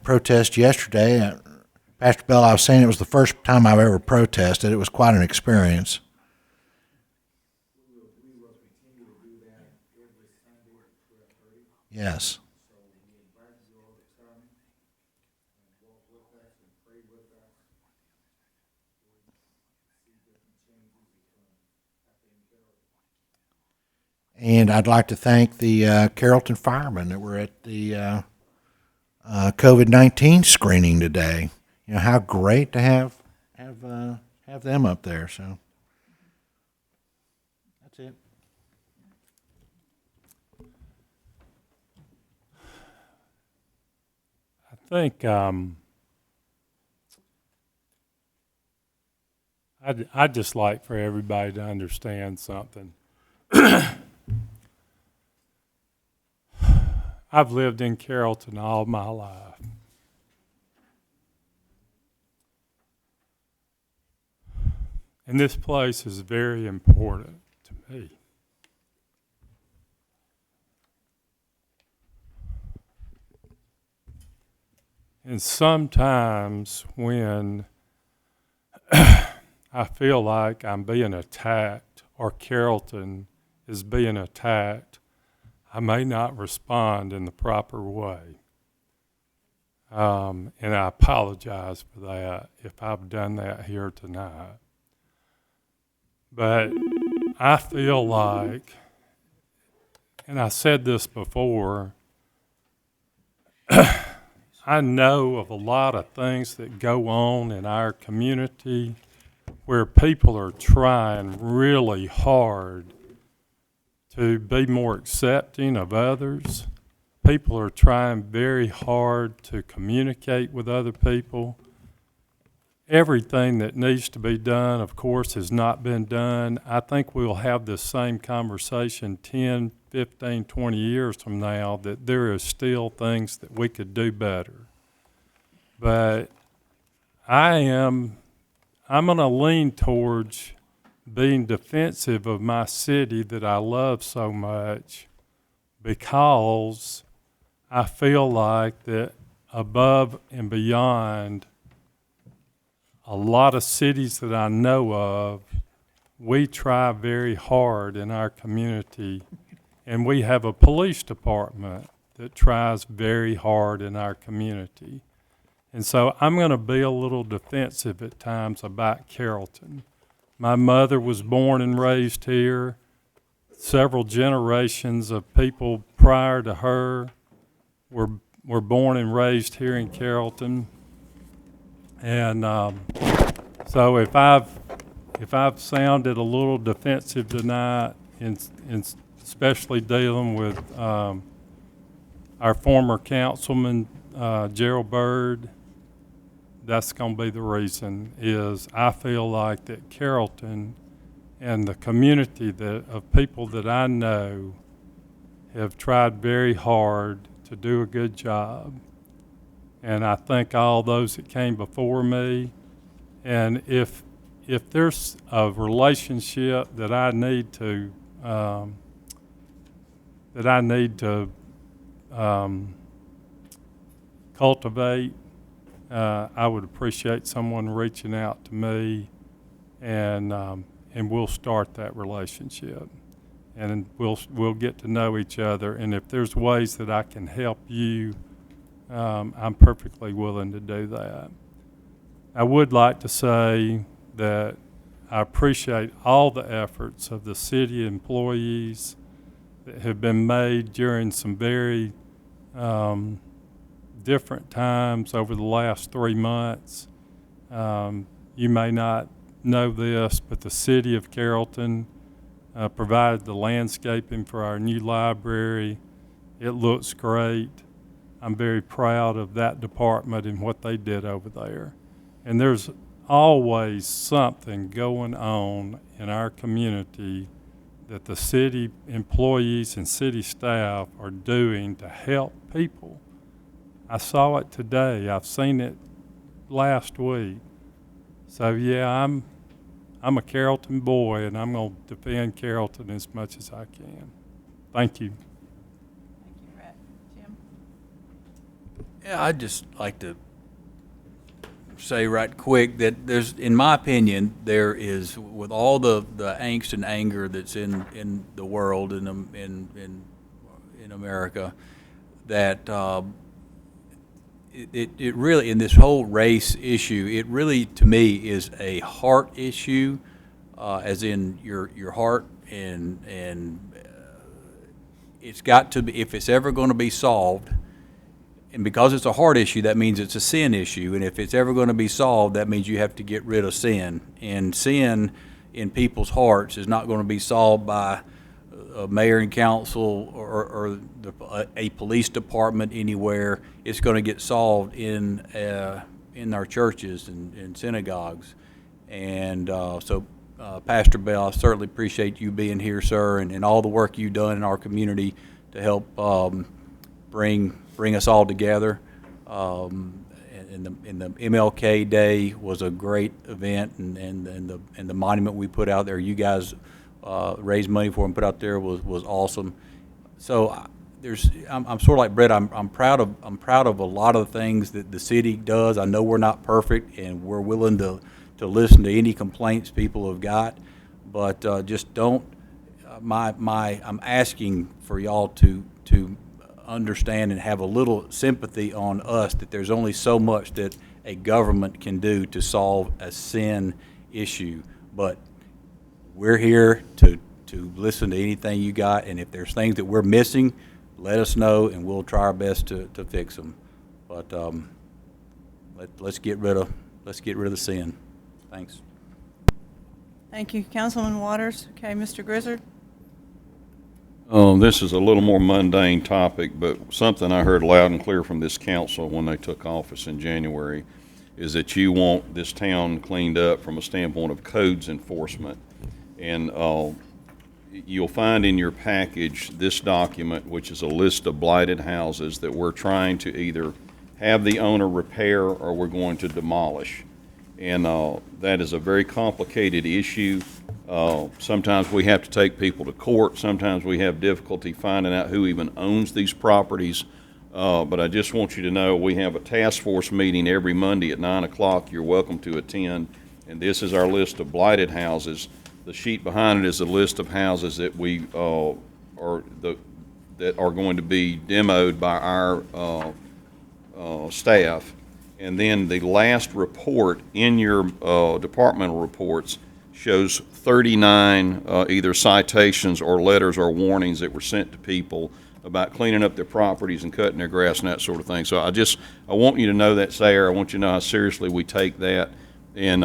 protest yesterday. Pastor Bell, I was saying it was the first time I've ever protested. It was quite an experience. Yes. And I'd like to thank the Carrollton firemen that were at the COVID-19 screening today. How great to have them up there. So that's it. I think I'd just like for everybody to understand something. I've lived in Carrollton all my life. And this place is very important to me. And sometimes when I feel like I'm being attacked or Carrollton is being attacked, I may not respond in the proper way. And I apologize for that if I've done that here tonight. But I feel like, and I said this before, I know of a lot of things that go on in our community where people are trying really hard to be more accepting of others. People are trying very hard to communicate with other people. Everything that needs to be done, of course, has not been done. I think we'll have this same conversation 10, 15, 20 years from now, that there is still things that we could do better. But I'm going to lean towards being defensive of my city that I love so much, because I feel like that above and beyond a lot of cities that I know of, we try very hard in our community, and we have a police department that tries very hard in our community. And so I'm going to be a little defensive at times about Carrollton. My mother was born and raised here. Several generations of people prior to her were born and raised here in Carrollton. And so if I've sounded a little defensive tonight, in especially dealing with our former councilman, Gerald Byrd. That's going to be the reason, is I feel like that Carrollton and the community of people that I know have tried very hard to do a good job. And I thank all those that came before me. And if there's a relationship that I need to cultivate, I would appreciate someone reaching out to me, and we'll start that relationship, and we'll get to know each other. And if there's ways that I can help you, I'm perfectly willing to do that. I would like to say that I appreciate all the efforts of the city employees that have been made during some very different times over the last 3 months. You may not know this, but the city of Carrollton provided the landscaping for our new library. It looks great. I'm very proud of that department and what they did over there. And there's always something going on in our community that the city employees and city staff are doing to help people. I saw it today. I've seen it last week. So yeah, I'm a Carrollton boy, and I'm going to defend Carrollton as much as I can. Thank you. Thank you, Brett. Jim? Yeah, I'd just like to say right quick that there's, in my opinion, there is, with all the angst and anger that's in the world, in America, that it really, in this whole race issue, it really, to me, is a heart issue, as in your heart, and it's got to be, if it's ever going to be solved, and because it's a heart issue, that means it's a sin issue, and if it's ever going to be solved, that means you have to get rid of sin, and sin in people's hearts is not going to be solved by a mayor and council or a police department anywhere. It's going to get solved in our churches and synagogues. And so, Pastor Bell, I certainly appreciate you being here, sir, and all the work you've done in our community to help bring us all together. And the MLK Day was a great event, and the monument we put out there, you guys raised money for and put out there, was awesome. So I'm sort of like Brett. I'm proud of a lot of the things that the city does. I know we're not perfect, and we're willing to listen to any complaints people have got, but just don't. I'm asking for y'all to understand and have a little sympathy on us, that there's only so much that a government can do to solve a sin issue, but we're here to listen to anything you got, and if there's things that we're missing, let us know, and we'll try our best to fix them. But let's get rid of the sin. Thanks. Thank you, Councilman Waters. Okay, Mr. Grizzard? This is a little more mundane topic, but something I heard loud and clear from this council when they took office in January is that you want this town cleaned up from a standpoint of codes enforcement. And you'll find in your package this document, which is a list of blighted houses that we're trying to either have the owner repair or we're going to demolish. And that is a very complicated issue. Sometimes we have to take people to court. Sometimes we have difficulty finding out who even owns these properties. But I just want you to know we have a task force meeting every Monday at 9 o'clock. You're welcome to attend. And this is our list of blighted houses. The sheet behind it is a list of houses that that are going to be demoed by our staff. And then the last report in your departmental reports shows 39 either citations or letters or warnings that were sent to people about cleaning up their properties and cutting their grass and that sort of thing. So I want you to know that, Sarah. I want you to know how seriously we take that. And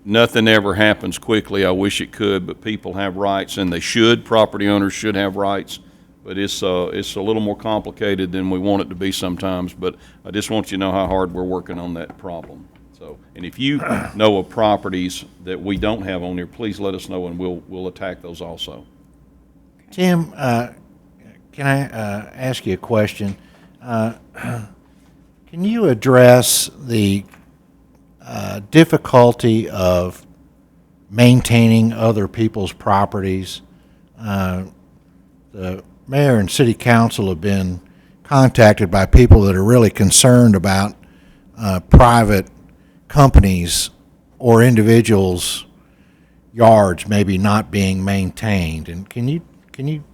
nothing ever happens quickly. I wish it could, but people have rights, and they should. Property owners should have rights. But it's a little more complicated than we want it to be sometimes. But I just want you to know how hard we're working on that problem. So, and if you know of properties that we don't have on there, please let us know, and we'll attack those also. Tim, can I ask you a question? Can you address the difficulty of maintaining other people's properties? The mayor and city council have been contacted by people that are really concerned about private companies or individuals' yards maybe not being maintained. And can you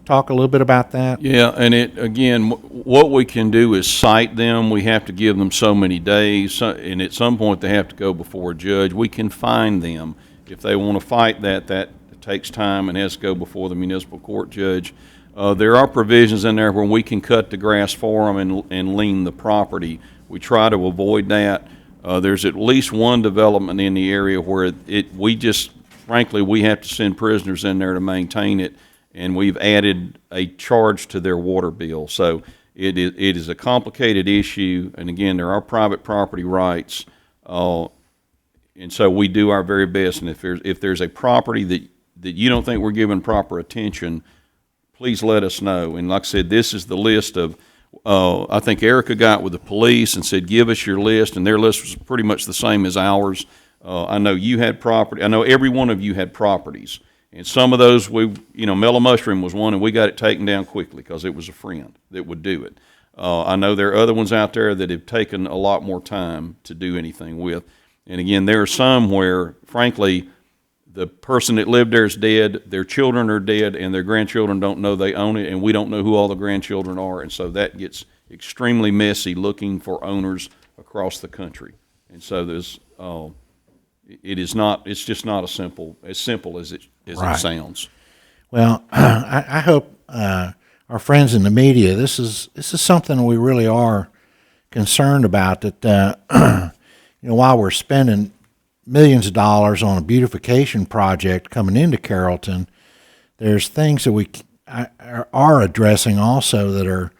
talk a little bit about that? Yeah, and what we can do is cite them. We have to give them so many days, and at some point they have to go before a judge. We can fine them. If they want to fight that takes time and has to go before the municipal court judge. There are provisions in there where we can cut the grass for them and lien the property. We try to avoid that. There's at least one development in the area where frankly, we have to send prisoners in there to maintain it, and we've added a charge to their water bill. So it is a complicated issue, and again, there are private property rights, and so we do our very best. And if there's a property that you don't think we're giving proper attention, please let us know. And like I said, this is the list of, I think Erica got with the police and said, give us your list, and their list was pretty much the same as ours. I know you had property. I know every one of you had properties. And some of those, Mellow Mushroom was one, and we got it taken down quickly because it was a friend that would do it. I know there are other ones out there that have taken a lot more time to do anything with. And again, there are some where, frankly, the person that lived there is dead, their children are dead, and their grandchildren don't know they own it, and we don't know who all the grandchildren are. And so that gets extremely messy looking for owners across the country. And so there's, it's just not as simple as it sounds. Well, I hope our friends in the media, this is something we really are concerned about, that while we're spending millions of dollars on a beautification project coming into Carrollton, there's things that we are addressing also that are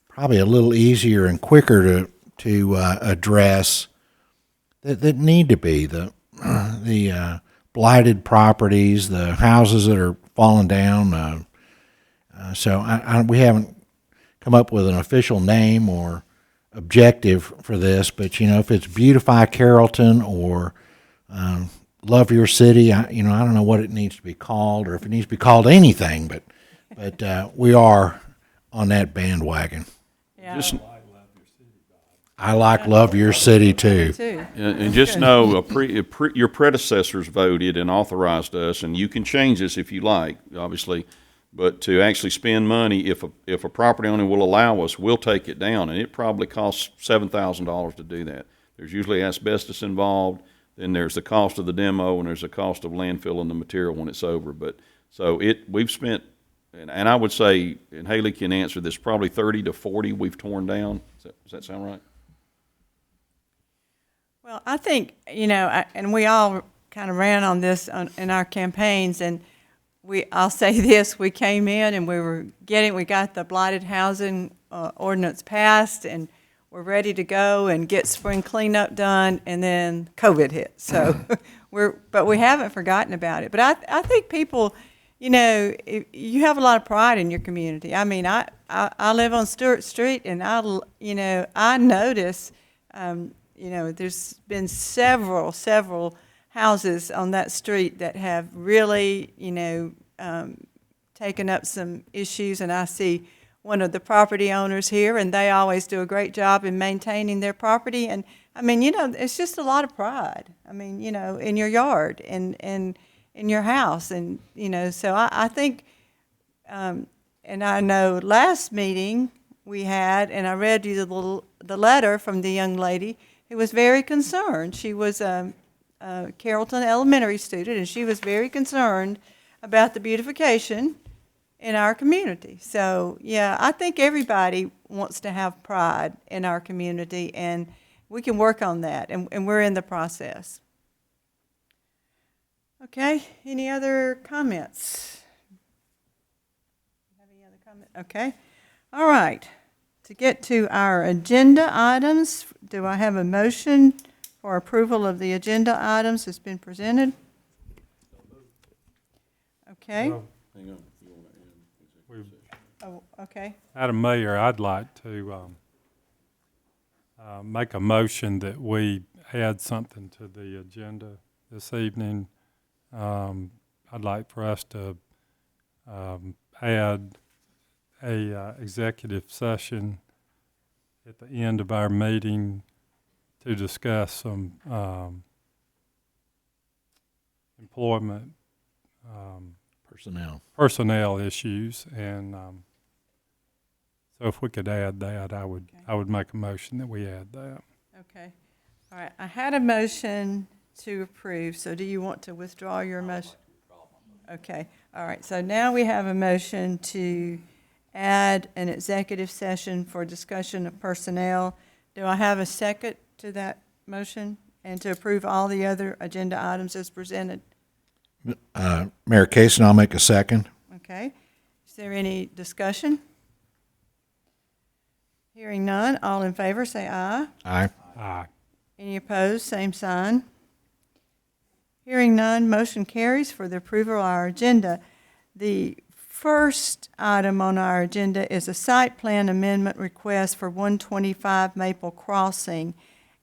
probably a little easier and quicker to address that need to be the blighted properties, the houses that are falling down. So we haven't come up with an official name or objective for this, but if it's Beautify Carrollton or Love Your City, I don't know what it needs to be called, or if it needs to be called anything, but we are on that bandwagon. Yeah. I like Love Your City too. And just know, your predecessors voted and authorized us, and you can change this if you like, obviously, but to actually spend money, if a property owner will allow us, we'll take it down, and it probably costs $7,000 to do that. There's usually asbestos involved, then there's the cost of the demo, and there's the cost of landfilling the material when it's over. But so we've spent, and I would say, and Haley can answer this, probably 30 to 40 we've torn down. Does that sound right? Well, I think, and we all kind of ran on this in our campaigns, and I'll say this, we came in and we got the blighted housing ordinance passed, and we're ready to go and get spring cleanup done, and then COVID hit. So but we haven't forgotten about it. But I think people, you have a lot of pride in your community. I mean, I live on Stewart Street, and I notice, there's been several houses on that street that have really, taken up some issues, and I see one of the property owners here, and they always do a great job in maintaining their property. And I mean, it's just a lot of pride. I mean, in your yard and in your house, and so I think, and I know last meeting we had, and I read you the letter from the young lady who was very concerned. She was a Carrollton elementary student, and she was very concerned about the beautification in our community. So, yeah, I think everybody wants to have pride in our community, and we can work on that, and we're in the process. Okay, any other comments? Have any other comment? Okay, all right. To get to our agenda items, do I have a motion for approval of the agenda items that's been presented? Okay, Well, Hang on, you want to add we- executive session? oh, okay, Madam Mayor, I'd like to make a motion that we add something to the agenda this evening. I'd like for us to add a executive session at the end of our meeting to discuss some employment personnel issues, and so if we could add that, I would make a motion that we add that. okay. All right, I had a motion to approve, so do you want to withdraw your motion? Okay, all right, so now we have a motion to add an executive session for discussion of personnel. Do I have a second to that motion and to approve all the other agenda items as presented? Mayor Cason, I'll make a second. Okay, is there any discussion? Hearing none, all in favor say aye. Aye. Aye. Any opposed, same sign. Hearing none, motion carries for the approval of our agenda. The first item on our agenda is a site plan amendment request for 125 Maple Crossing.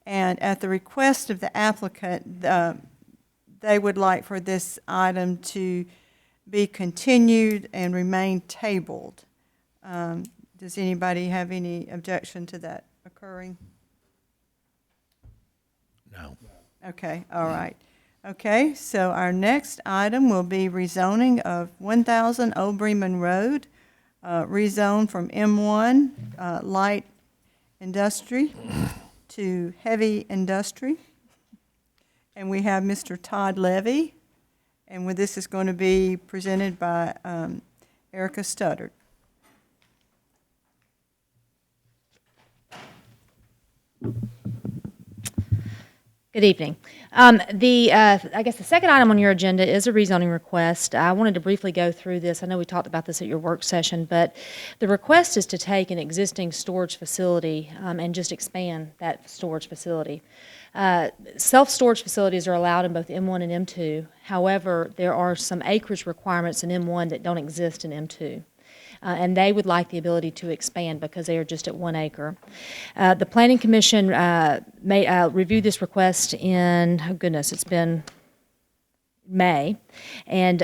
And at the request of the applicant, they would like for this item to be continued and remain tabled. Does anybody have any objection to that occurring? No. Okay, all right. Okay, so our next item will be rezoning of 1,000 Old Bremen Road, rezone from M1 light industry to heavy industry. And we have Mr. Todd Levy, and this is going to be presented by Erica Studdard. Good evening. I guess the second item on your agenda is a rezoning request. I wanted to briefly go through this. I know we talked about this at your work session, but the request is to take an existing storage facility and just expand that storage facility. Self-storage facilities are allowed in both M1 and M2. However, there are some acreage requirements in M1 that don't exist in M2. And they would like the ability to expand because they are just at 1 acre. The Planning Commission reviewed this request in, oh goodness, it's been May, and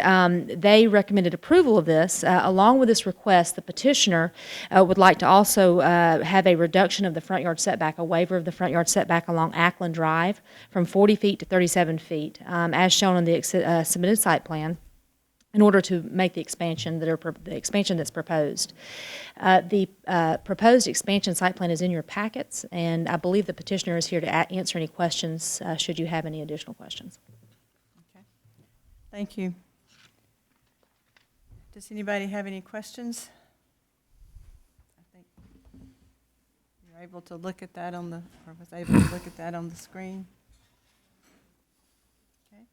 they recommended approval of this. Along with this request, the petitioner would like to also have a reduction of the front yard setback, a waiver of the front yard setback along Ackland Drive from 40 feet to 37 feet, as shown on the submitted site plan, in order to make the expansion that's proposed. The proposed expansion site plan is in your packets, and I believe the petitioner is here to answer any questions, should you have any additional questions. Okay. Thank you. Does anybody have any questions? I think you're able to look at that on the, or was able to look at that on the screen. Okay.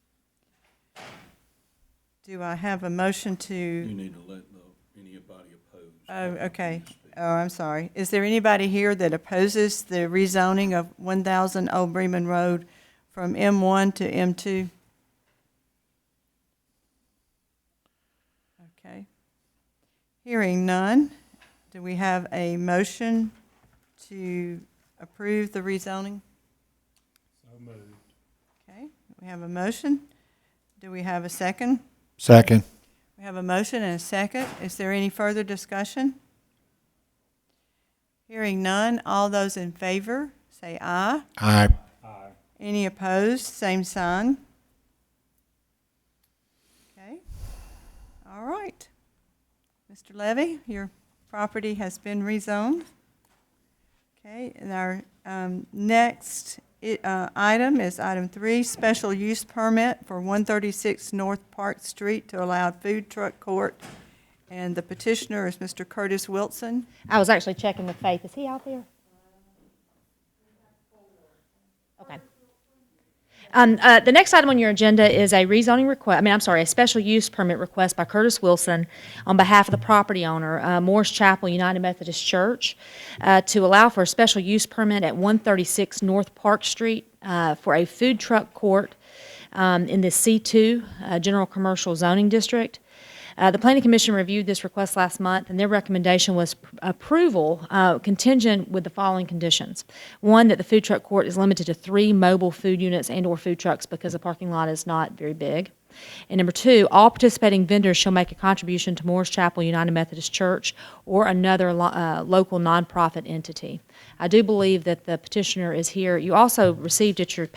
Do I have a motion to? You need to let anybody opposed. Oh, okay. Oh, I'm sorry. Is there anybody here that opposes the rezoning of 1,000 Old Bremen Road from M1 to M2? Okay. Hearing none, do we have a motion to approve the rezoning? So moved. Okay, we have a motion. Do we have a second? Second. We have a motion and a second. Is there any further discussion? Hearing none, all those in favor, say aye. Aye. Aye. Any opposed, same sign. Okay, all right. Mr. Levy, your property has been rezoned. Okay, and our next item is item 3, special use permit for 136 North Park Street to allow food truck court. And the petitioner is Mr. Curtis Wilson. I was actually checking with Faith. Is he out there? Okay. The next item on your agenda is a rezoning request, a special use permit request by Curtis Wilson on behalf of the property owner, Morris Chapel United Methodist Church, to allow for a special use permit at 136 North Park Street for a food truck court in the C2 General Commercial Zoning District. The Planning Commission reviewed this request last month, and their recommendation was approval contingent with the following conditions. One, that the food truck court is limited to 3 mobile food units and/or food trucks because the parking lot is not very big. And number 2, all participating vendors shall make a contribution to Morris Chapel United Methodist Church or another local nonprofit entity. I do believe that the petitioner is here. You also received at your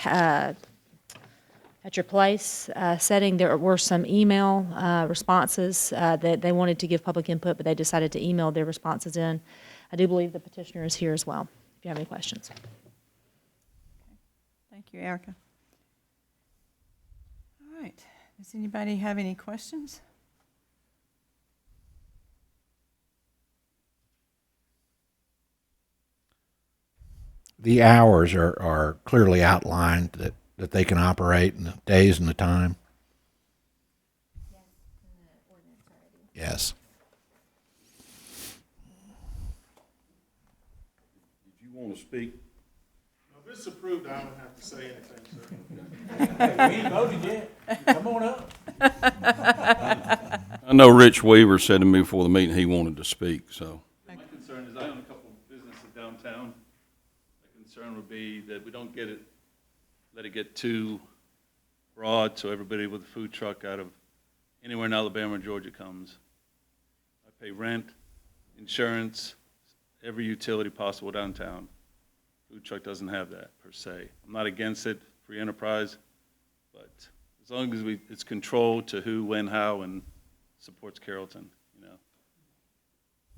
place setting, there were some email responses that they wanted to give public input, but they decided to email their responses in. I do believe the petitioner is here as well, if you have any questions. Thank you, Erica. All right. Does anybody have any questions? The hours are clearly outlined that they can operate, and the days and the time. Yes. Did you want to speak? If it's approved, I don't have to say anything, sir. We ain't voted yet. Come on up. I know Rich Weaver said to me before the meeting he wanted to speak, so. My concern is I own a couple of businesses downtown. My concern would be that we don't let it get too broad so everybody with a food truck out of anywhere in Alabama or Georgia comes. I pay rent, insurance, every utility possible downtown. Food truck doesn't have that per se. I'm not against it, free enterprise, but as long as it's controlled to who, when, how, and supports Carrollton,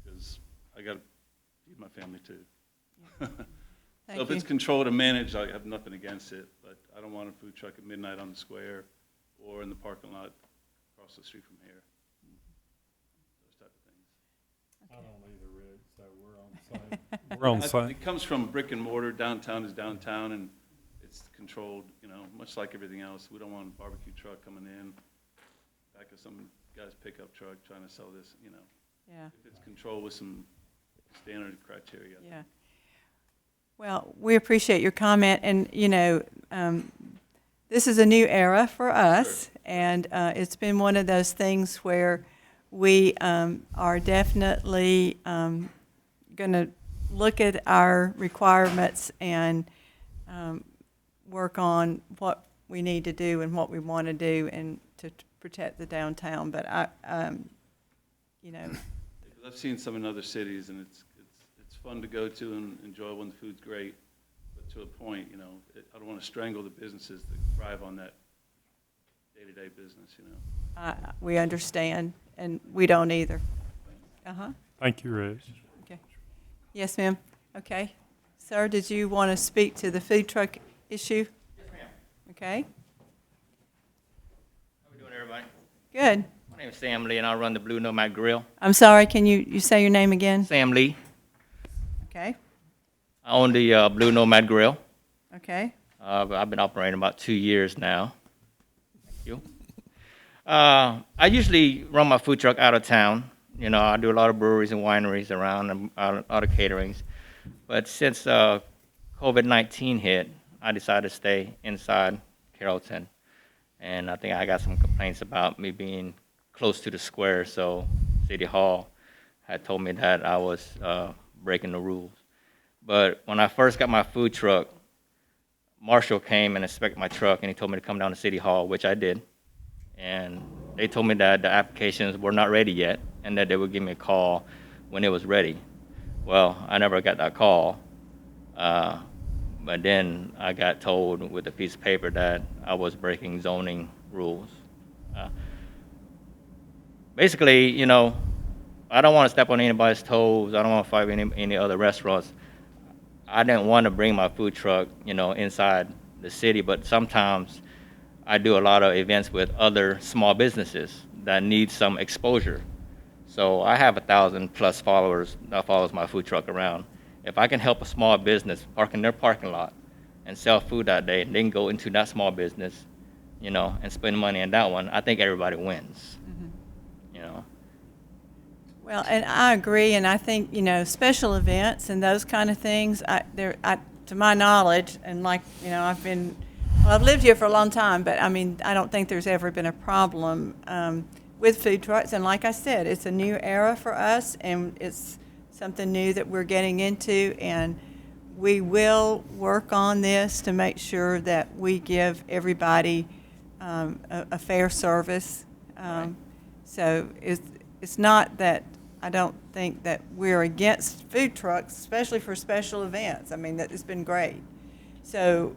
because I got to feed my family too. So if it's controlled and managed, I have nothing against it, but I don't want a food truck at midnight on the square or in the parking lot across the street from here. Those type of things. I don't either, Rick, so we're on the same. We're on the same. It comes from brick and mortar. Downtown is downtown, and it's controlled, much like everything else. We don't want a barbecue truck coming in, back of some guy's pickup truck trying to sell this, Yeah. If it's controlled with some standard criteria. Yeah. Well, we appreciate your comment, and this is a new era for us, and it's been one of those things where we are definitely going to look at our requirements and work on what we need to do and what we want to do and to protect the downtown. But Because I've seen some in other cities, and it's fun to go to and enjoy when the food's great, but to a point, I don't want to strangle the businesses that thrive on that day-to-day business, we understand, and we don't either. Thank you, Rick. Okay. Yes, ma'am. Okay. Sir, did you want to speak to the food truck issue? Yes, ma'am. Okay. How we doing, everybody? Good. My name is Sam Lee, and I run the Blue Nomad Grill. I'm sorry, can you say your name again? Sam Lee. Okay. I own the Blue Nomad Grill. Okay. I've been operating about 2 years now. Thank you. I usually run my food truck out of town. I do a lot of breweries and wineries around and out of caterings. But since COVID-19 hit, I decided to stay inside Carrollton. And I think I got some complaints about me being close to the square, so City Hall had told me that I was breaking the rules. But when I first got my food truck, Marshall came and inspected my truck, and he told me to come down to City Hall, which I did. And they told me that the applications were not ready yet, and that they would give me a call when it was ready. Well, I never got that call. But then I got told with a piece of paper that I was breaking zoning rules. Basically, I don't want to step on anybody's toes. I don't want to fight any other restaurants. I didn't want to bring my food truck, inside the city, but sometimes I do a lot of events with other small businesses that need some exposure. So I have 1,000+ followers that follows my food truck around. If I can help a small business park in their parking lot and sell food that day, and then go into that small business, you know, and spend money on that one, I think everybody wins. You know. Well, and I agree, and I think, you know, special events and those kind of things, to my knowledge, and like, you know, I've lived here for a long time, but I mean, I don't think there's ever been a problem with food trucks. And like I said, it's a new era for us, and it's something new that we're getting into, and we will work on this to make sure that we give everybody a fair service. So it's not that I don't think that we're against food trucks, especially for special events. I mean, that has been great. So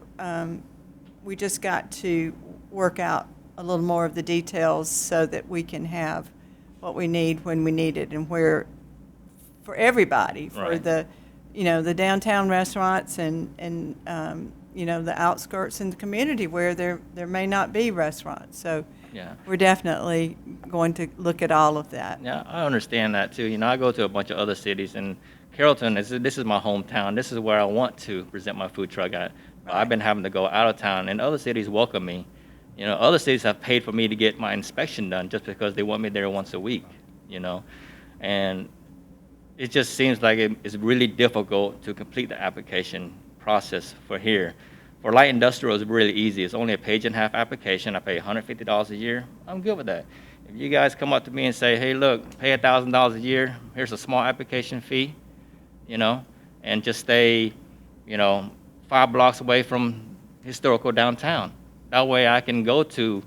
we just got to work out a little more of the details so that we can have what we need when we need it, and where for everybody, for Right. the, you know, the downtown restaurants and you know, the outskirts in the community where there may not be restaurants. So Yeah. we're definitely going to look at all of that. Yeah, I understand that too. You know, I go to a bunch of other cities, and Carrollton this is my hometown. This is where I want to present my food truck at. But I've been having to go out of town, and other cities welcome me. You know, other cities have paid for me to get my inspection done just because they want me there once a week. You know, and it just seems like it's really difficult to complete the application process for here. For light industrial, it's really easy. It's only a page-and-a-half application. I pay $150 a year. I'm good with that. If you guys come up to me and say, hey, look, pay $1,000 a year, here's a small application fee, you know, and just stay, you know, 5 blocks away from historical downtown. That way I can go to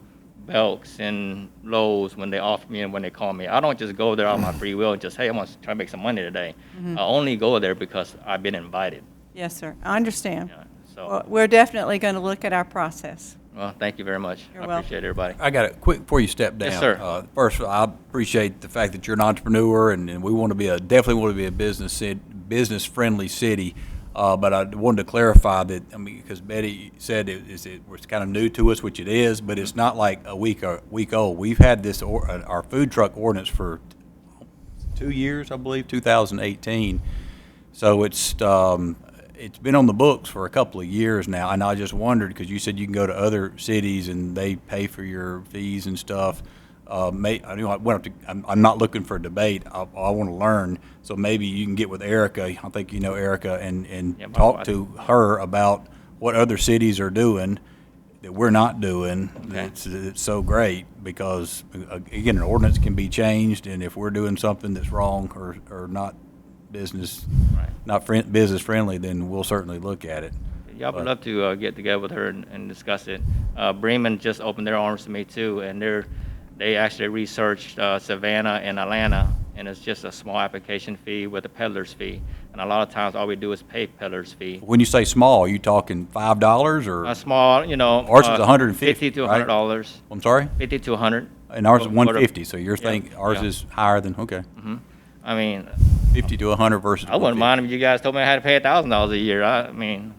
Belk's and Lowe's when they offer me and when they call me. I don't just go there on my free will and just, hey, I want to try to make some money today. I only go there because I've been invited. Yes, sir. I understand. You know, so, Well, we're definitely going to look at our process. well, thank you very much. You're I welcome. appreciate everybody. I got it quick before you step down. Yes, sir. First, I appreciate the fact that you're an entrepreneur, and we want to be definitely want to be a business friendly city. But I wanted to clarify that, I mean, because Betty said it was kind of new to us, which it is, but it's not like a week old. We've had this our food truck ordinance for 2 years, I believe, 2018. So it's been on the books for a couple of years now, and I just wondered, because you said you can go to other cities and they pay for your fees and stuff. I'm not looking for a debate. I want to learn. So maybe you can get with Erica. I think you know Erica, and Yeah, my talk wife. to her about what other cities are doing that we're not doing. Okay. It's so great, because again, an ordinance can be changed, and if we're doing something that's wrong or not business business friendly, then we'll certainly look at it. Yeah, I would love to get together with her and discuss it. Bremen just opened their arms to me too, and they actually researched Savannah and Atlanta, and it's just a small application fee with a peddler's fee. And a lot of times, all we do is pay peddler's fee. When you say small, are you talking $5 or? A small, you know, Ours is $150, $50 to right? $100. I'm sorry? 50 to 100. And ours is What- what a- 150, so you're yeah, thinking ours yeah. is higher than, okay. I mean, 50 to 100 versus I wouldn't 150. mind if you guys told me I had to pay $1,000 a year. I mean,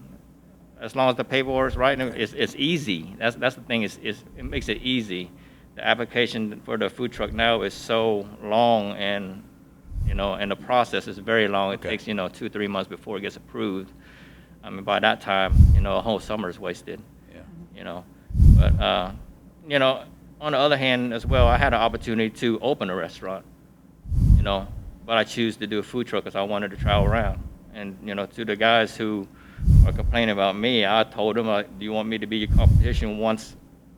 as long as the paperwork's right, and it's easy. That's the thing. It makes it easy. The application for the food truck now is so long, and and the process is very long. It takes 2-3 months before it gets approved. I mean, by that time, a whole summer is wasted. Yeah. But on the other hand as well, I had an opportunity to open a restaurant. But I choose to do a food truck because I wanted to travel around. And to the guys who are complaining about me, I told them, do you want me to be your competition once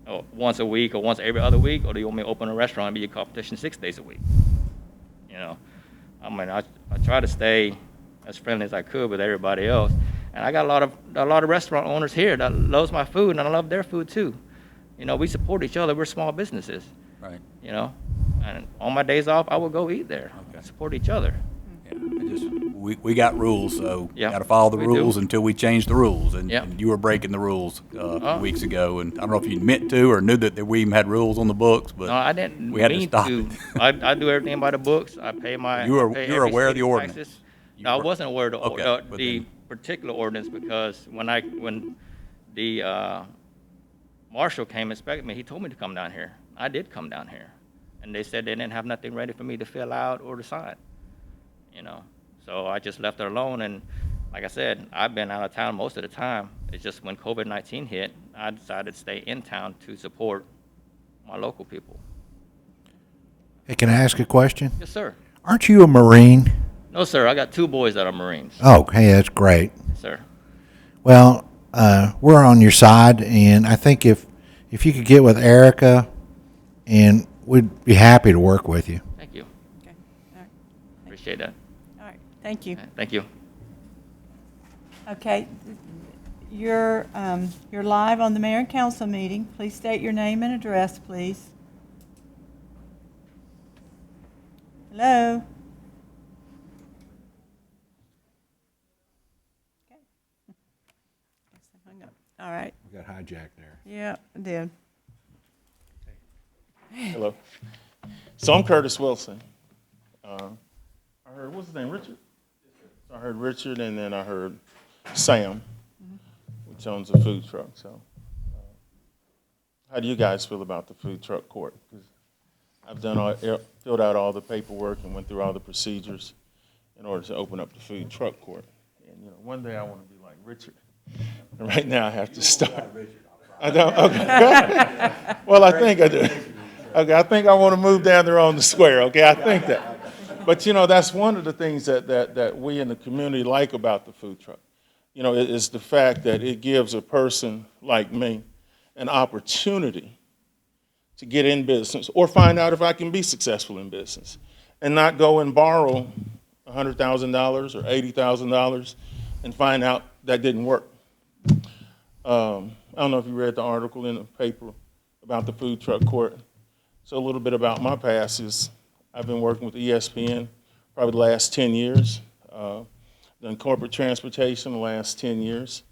a week or once every other week, or do you want me to open a restaurant and be your competition 6 days a week? I mean, I try to stay as friendly as I could with everybody else, and I got a lot of restaurant owners here that loves my food, and I love their food too. We support each other. We're small businesses. Right. And on my days off, I will go eat there. Okay. Support each other. Yeah, we got rules, so Yeah, got to follow the we do. rules until we change the rules. And, Yeah. and you were breaking the rules weeks ago, and I don't know if you meant to or knew that we even had rules on the books, but No, I didn't we had to mean stop to. it. I do everything by the books. I pay my. You were- I pay you were every aware of the state ordinance. taxes. You No, I were- wasn't aware of the, Okay, but the then- particular ordinance, because when the marshal came and inspected me, he told me to come down here. I did come down here, and they said they didn't have nothing ready for me to fill out or to sign. So I just left it alone, and like I said, I've been out of town most of the time. It's just when COVID-19 hit, I decided to stay in town to support my local people. Hey, can I ask a question? Yes, sir. Aren't you a Marine? No, sir. I got 2 boys that are Marines. Oh, hey, that's great. Yes, sir. Well, we're on your side, and I think if you could get with Erica, and we'd be happy to work with you. Thank you. Okay. All right. Appreciate that. All right. Thank you. Thank you. Okay. You're live on the mayor and council meeting. Please state your name and address, please. Hello? Okay. Guess I hung up. All right. We got hijacked there. Yeah, I did. Hello. So I'm Curtis Wilson. I heard, what's his name, Richard? So I heard Richard, and then I heard Sam, which owns a food truck. So how do you guys feel about the food truck court? 'Cause I've filled out all the paperwork and went through all the procedures in order to open up the food truck court. And, you know, one day I want to be like Richard. And right now I have to start. I don't? Okay. Well, I think I do. Okay, I think I want to move down there on the square, okay? I think that. But, you know, that's one of the things that we in the community like about the food truck. You know, is the fact that it gives a person like me an opportunity to get in business or find out if I can be successful in business and not go and borrow $100,000 or $80,000 and find out that didn't work. I don't know if you read the article in the paper about the food truck court. So a little bit about my past is I've been working with ESPN probably the last 10 years, done corporate transportation the last 10 years,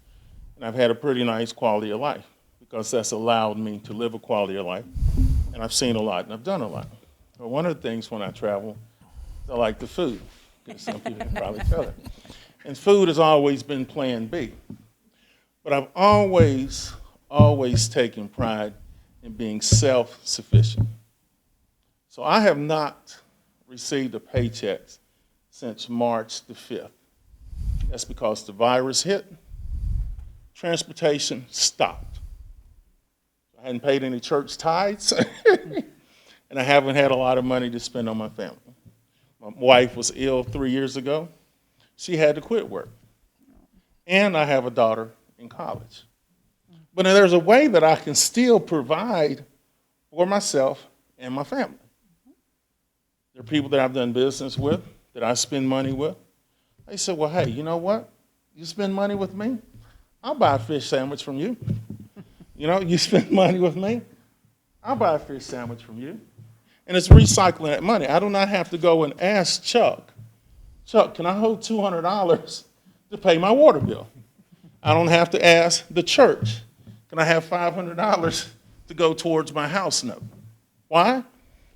and I've had a pretty nice quality of life because that's allowed me to live a quality of life, and I've seen a lot and I've done a lot. But one of the things when I travel, I like the food, because some people can probably tell it. And food has always been plan B. But I've always taken pride in being self-sufficient. So I have not received a paycheck since March the 5th. That's because the virus hit, transportation stopped. I hadn't paid any church tithes, and I haven't had a lot of money to spend on my family. My wife was ill 3 years ago. She had to quit work. And I have a daughter in college. But there's a way that I can still provide for myself and my family. There are people that I've done business with, that I spend money with. They said, well, hey, you know what? You spend money with me, I'll buy a fish sandwich from you. You know, you spend money with me, I'll buy a fish sandwich from you. And it's recycling that money. I do not have to go and ask Chuck, can I hold $200 to pay my water bill? I don't have to ask the church, can I have $500 to go towards my house note? Why?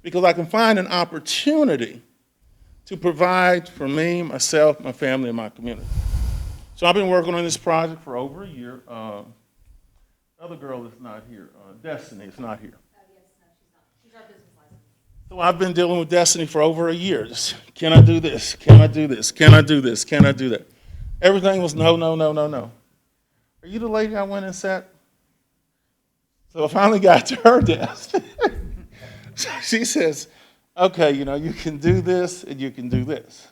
Because I can find an opportunity to provide for me, myself, my family, and my community. So I've been working on this project for over a year. The other girl is not here. Destiny is not here. Yes, no, she's not. She's our business license. So I've been dealing with Destiny for over a year. Just, can I do this? Can I do this? Can I do this? Can I do that? Everything was no, no, no, no, no. Are you the lady I went and sat? So I finally got to her desk. So she says, okay, you know, you can do this and you can do this.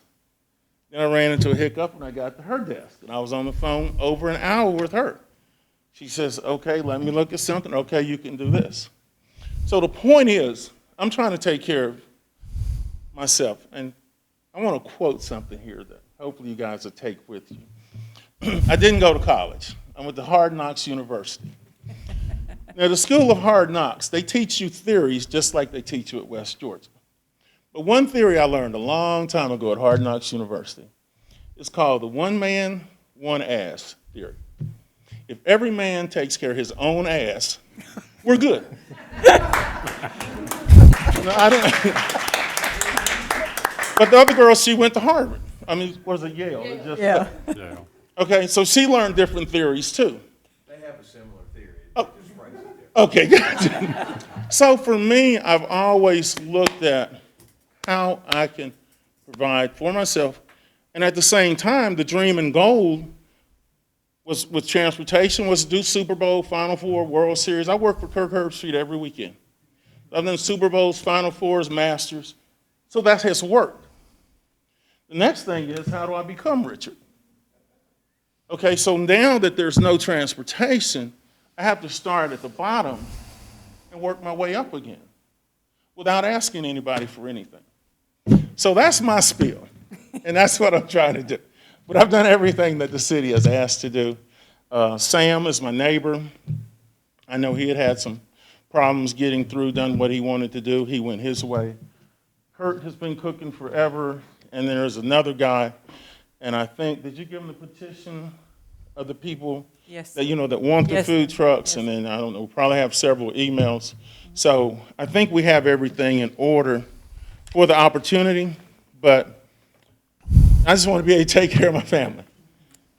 Then I ran into a hiccup and I got to her desk. And I was on the phone over an hour with her. She says, okay, let me look at something. Okay, you can do this. So the point is, I'm trying to take care of myself. And I want to quote something here that hopefully you guys will take with you. I didn't go to college. I went to Hard Knocks University. Now, the School of Hard Knocks, they teach you theories just like they teach you at West Georgia. But one theory I learned a long time ago at Hard Knocks University is called the one man, one ass theory. If every man takes care of his own ass, we're good. No, I didn't. But the other girl, she went to Harvard. I mean, was it Yale? It just, Yeah. Yeah. Okay, so she learned different theories too. They have a similar theory. Oh, okay, gotcha. So for me, I've always looked at how I can provide for myself And at the same time, the dream and goal was with transportation was to do Super Bowl, Final Four, World Series. I work for Kirk Herbstreit every weekend. I've done Super Bowls, Final Fours, Masters. So that has worked. The next thing is, how do I become Richard? Okay, so now that there's no transportation, I have to start at the bottom and work my way up again without asking anybody for anything. So that's my spiel, and that's what I'm trying to do. But I've done everything that the city has asked to do. Sam is my neighbor. I know he had some problems getting through, done what he wanted to do. He went his way. Kurt has been cooking forever, and there's another guy, and I think, did you give him the petition of the people Yes. that, that want the Yes. food trucks? Yes. And then, I don't know, probably have several emails. So I think we have everything in order for the opportunity, but I just want to be able to take care of my family.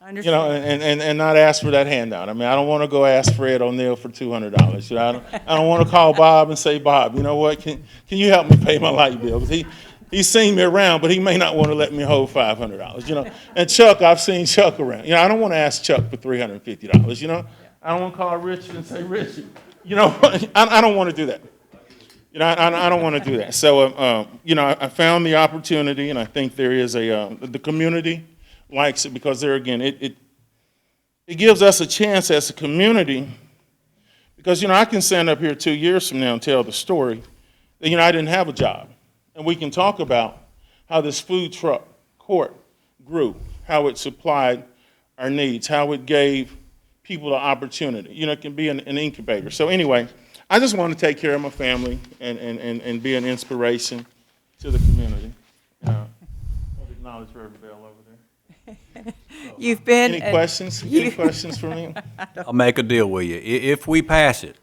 And not ask for that handout. I mean, I don't want to go ask Fred O'Neill for $200. I don't want to call Bob and say, Bob, you know what? Can you help me pay my light bill? Because he's seen me around, but he may not want to let me hold $500. And Chuck, I've seen Chuck around. I don't want to ask Chuck for $350. I don't want to call Richard and say, Richard. I don't want to do that. I don't want to do that. So, I found the opportunity, and I think there is the community likes it because there again, it gives us a chance as a community because, I can stand up here 2 years from now and tell the story that, I didn't have a job. And we can talk about how this food truck court grew, how it supplied our needs, how it gave people the opportunity. It can be an incubator. So anyway, I just want to take care of my family and be an inspiration to the community. I'll acknowledge Reverend Bell over there. You've been. Any questions? Any questions for me? I'll make a deal with you. If we pass it,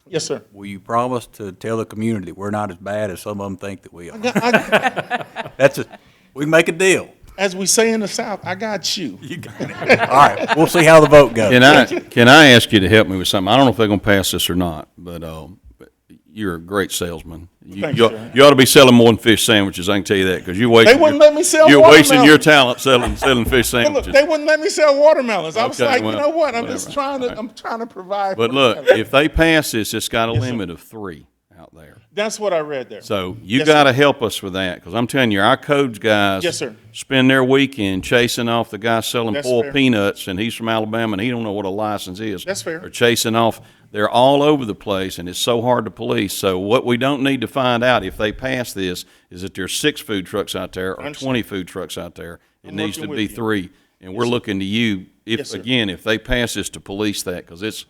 yes, sir. Will you promise to tell the community that we're not as bad as some of them think that we are? That's it. We make a deal. As we say in the South, I got you. You got it. All right. We'll see how the vote goes. Can I ask you to help me with something? I don't know if they're going to pass this or not, but you're a great salesman. You ought to be selling more than fish sandwiches. I can tell you that because you're wasting. They wouldn't let me sell. You're wasting your talent selling fish sandwiches. Look, they wouldn't let me sell watermelons. I was like, well, you know what? I'm whatever. just trying to provide. But look, if they pass this, it's got a limit of 3 out there. That's what I read there. So you got to help us with that because I'm telling you, our codes guys spend their weekend chasing off the guy selling boiled peanuts, and he's from Alabama, and he don't know what a license is. That's fair. Or chasing off. They're all over the place, and it's so hard to police. So what we don't need to find out if they pass this is that there's 6 food trucks out there or 20 food trucks out there. It needs to be 3, and we're looking to you, if they pass this, to police that because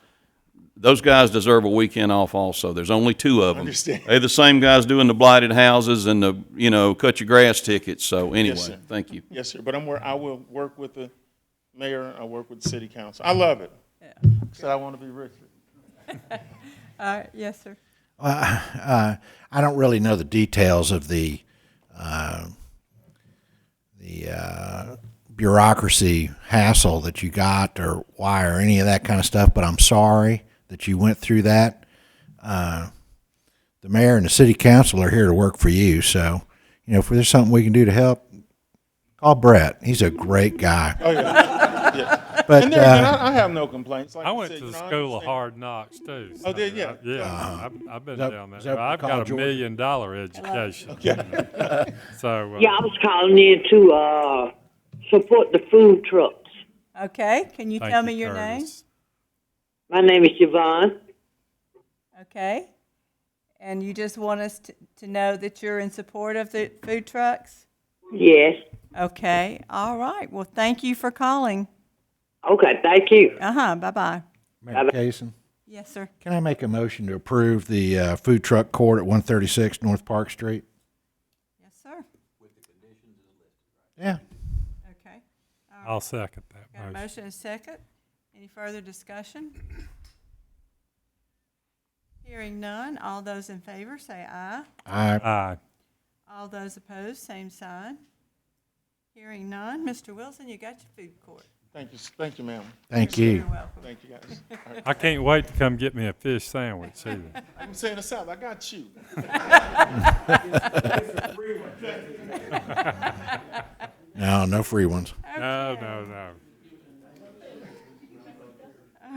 those guys deserve a weekend off also. There's only 2 of them. They're the same guys doing the blighted houses and the cut your grass tickets. So anyway, thank you. Yes, sir. But I will work with the mayor. I work with the city council. I love it. Yeah. So I want to be Richard. Yes, sir. I don't really know the details of the bureaucracy hassle that you got or why or any of that kind of stuff, but I'm sorry that you went through that. The mayor and the city council are here to work for you, so if there's something we can do to help, call Brett. He's a great guy. Oh yeah. But and I have no complaints. Like I went to the School of Hard Knocks too. So oh, did you? Yeah, I've been down there. I've got a $1 million education. Okay. So I was calling in to support the food trucks. Okay. Can you tell me your name? My name is Yvonne. Okay. And you just want us to know that you're in support of the food trucks? Yes. Okay. All right. Well, thank you for calling. Okay, thank you. Bye-bye. Mayor Kaysen? Yes, sir. Can I make a motion to approve the food truck court at 136 North Park Street? Yes, sir. With the conditions listed, Yeah. Okay. I'll second that Got a motion and a second. Any further discussion? Hearing none. All those in favor say aye. Aye. All those opposed, same sign. Hearing none. Mr. Wilson, you got your food court. Thank you, ma'am. Thank you. You're welcome. Thank you, guys. Right. I can't wait to come get me a fish sandwich either. I'm saying the South. I got you. No, no free ones. No, no, no.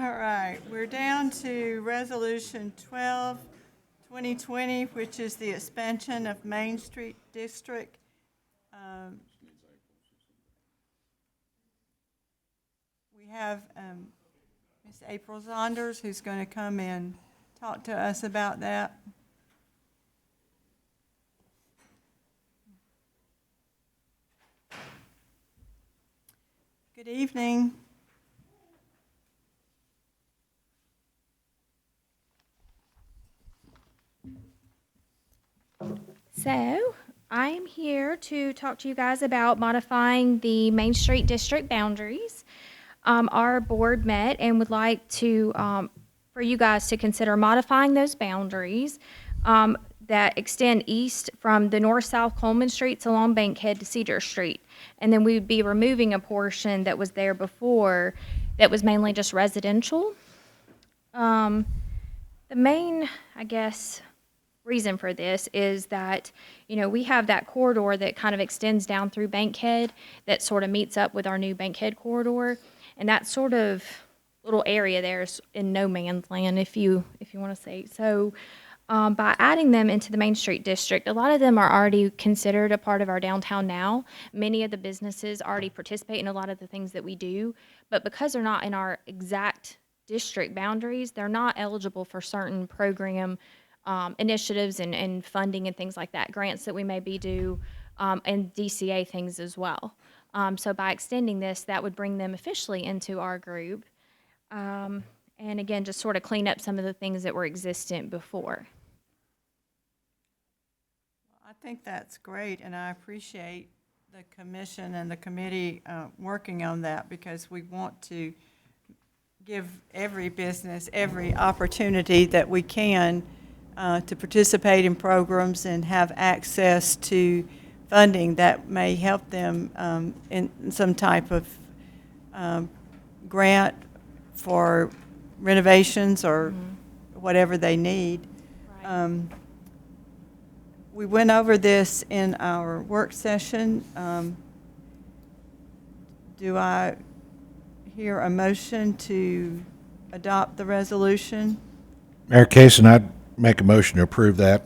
All right, we're down to Resolution 12, 2020, which is the expansion of Main Street District. We have Ms. April Zonders, who's going to come and talk to us about that. Good evening. So, I am here to talk to you guys about modifying the Main Street District boundaries. Our board met and would like to, for you guys to consider modifying those boundaries that extend east from the north-south Coleman Streets along Bankhead to Cedar Street. And then we would be removing a portion that was there before that was mainly just residential. The main, I guess, reason for this is that, you know, we have that corridor that kind of extends down through Bankhead that sort of meets up with our new Bankhead corridor, and that sort of little area there is in no man's land, if you want to say so. By adding them into the Main Street District, a lot of them are already considered a part of our downtown now. Many of the businesses already participate in a lot of the things that we do, but because they're not in our exact district boundaries, they're not eligible for certain program initiatives and funding and things like that, grants that we may be due, and DCA things as well. So by extending this, that would bring them officially into our group. And again, just sort of clean up some of the things that were existent before. I think that's great, and I appreciate the commission and the committee working on that, because we want to give every business every opportunity that we can to participate in programs and have access to funding that may help them in some type of grant for renovations or whatever they need. Right. We went over this in our work session. Do I hear a motion to adopt the resolution? Mayor Kaysen, I'd make a motion to approve that.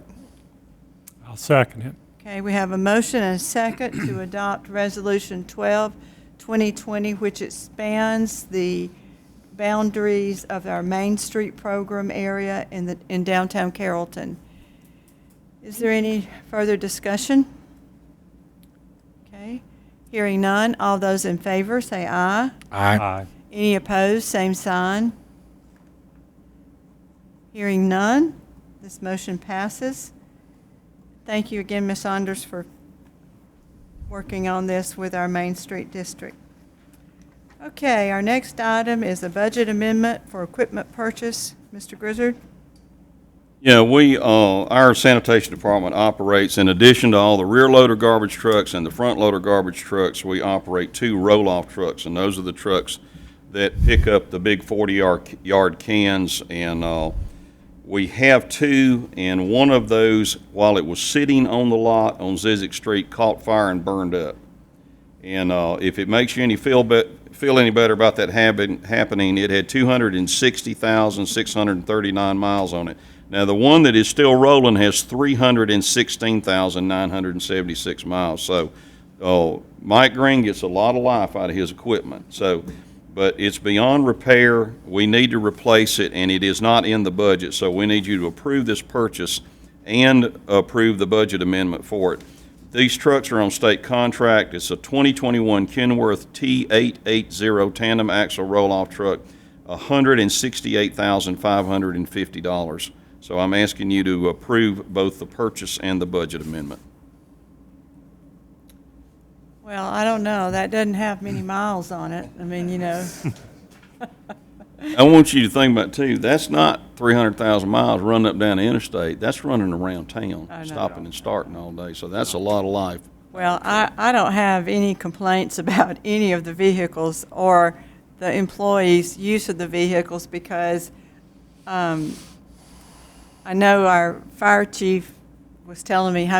I'll second it. Okay, we have a motion and a second to adopt Resolution 12, 2020, which expands the boundaries of our Main Street program area in downtown Carrollton. Is there any further discussion? Okay, hearing none. All those in favor say aye. Aye. Any opposed, same sign. Hearing none, this motion passes. Thank you again, Ms. Saunders, for working on this with our Main Street District. Okay, our next item is a budget amendment for equipment purchase. Mr. Grizzard? Yeah, our sanitation department operates, in addition to all the rear loader garbage trucks and the front loader garbage trucks, we operate 2 roll-off trucks, and those are the trucks that pick up the big 40-yard cans, and we have 2, and one of those, while it was sitting on the lot on Zizek Street, caught fire and burned up. And if it makes you feel any better about that happening, it had 260,639 miles on it. Now, the one that is still rolling has 316,976 miles. So Mike Green gets a lot of life out of his equipment. So, but it's beyond repair. We need to replace it, and it is not in the budget. So we need you to approve this purchase and approve the budget amendment for it. These trucks are on state contract. It's a 2021 Kenworth T880 tandem axle roll-off truck, $168,550. So I'm asking you to approve both the purchase and the budget amendment. Well, I don't know. That doesn't have many miles on it. I mean, you know. I want you to think about, too, that's not 300,000 miles running up down the interstate. That's running around town, stopping and starting all day. So that's a lot of life. Well, I don't have any complaints about any of the vehicles or the employees' use of the vehicles, because I know our fire chief was telling me how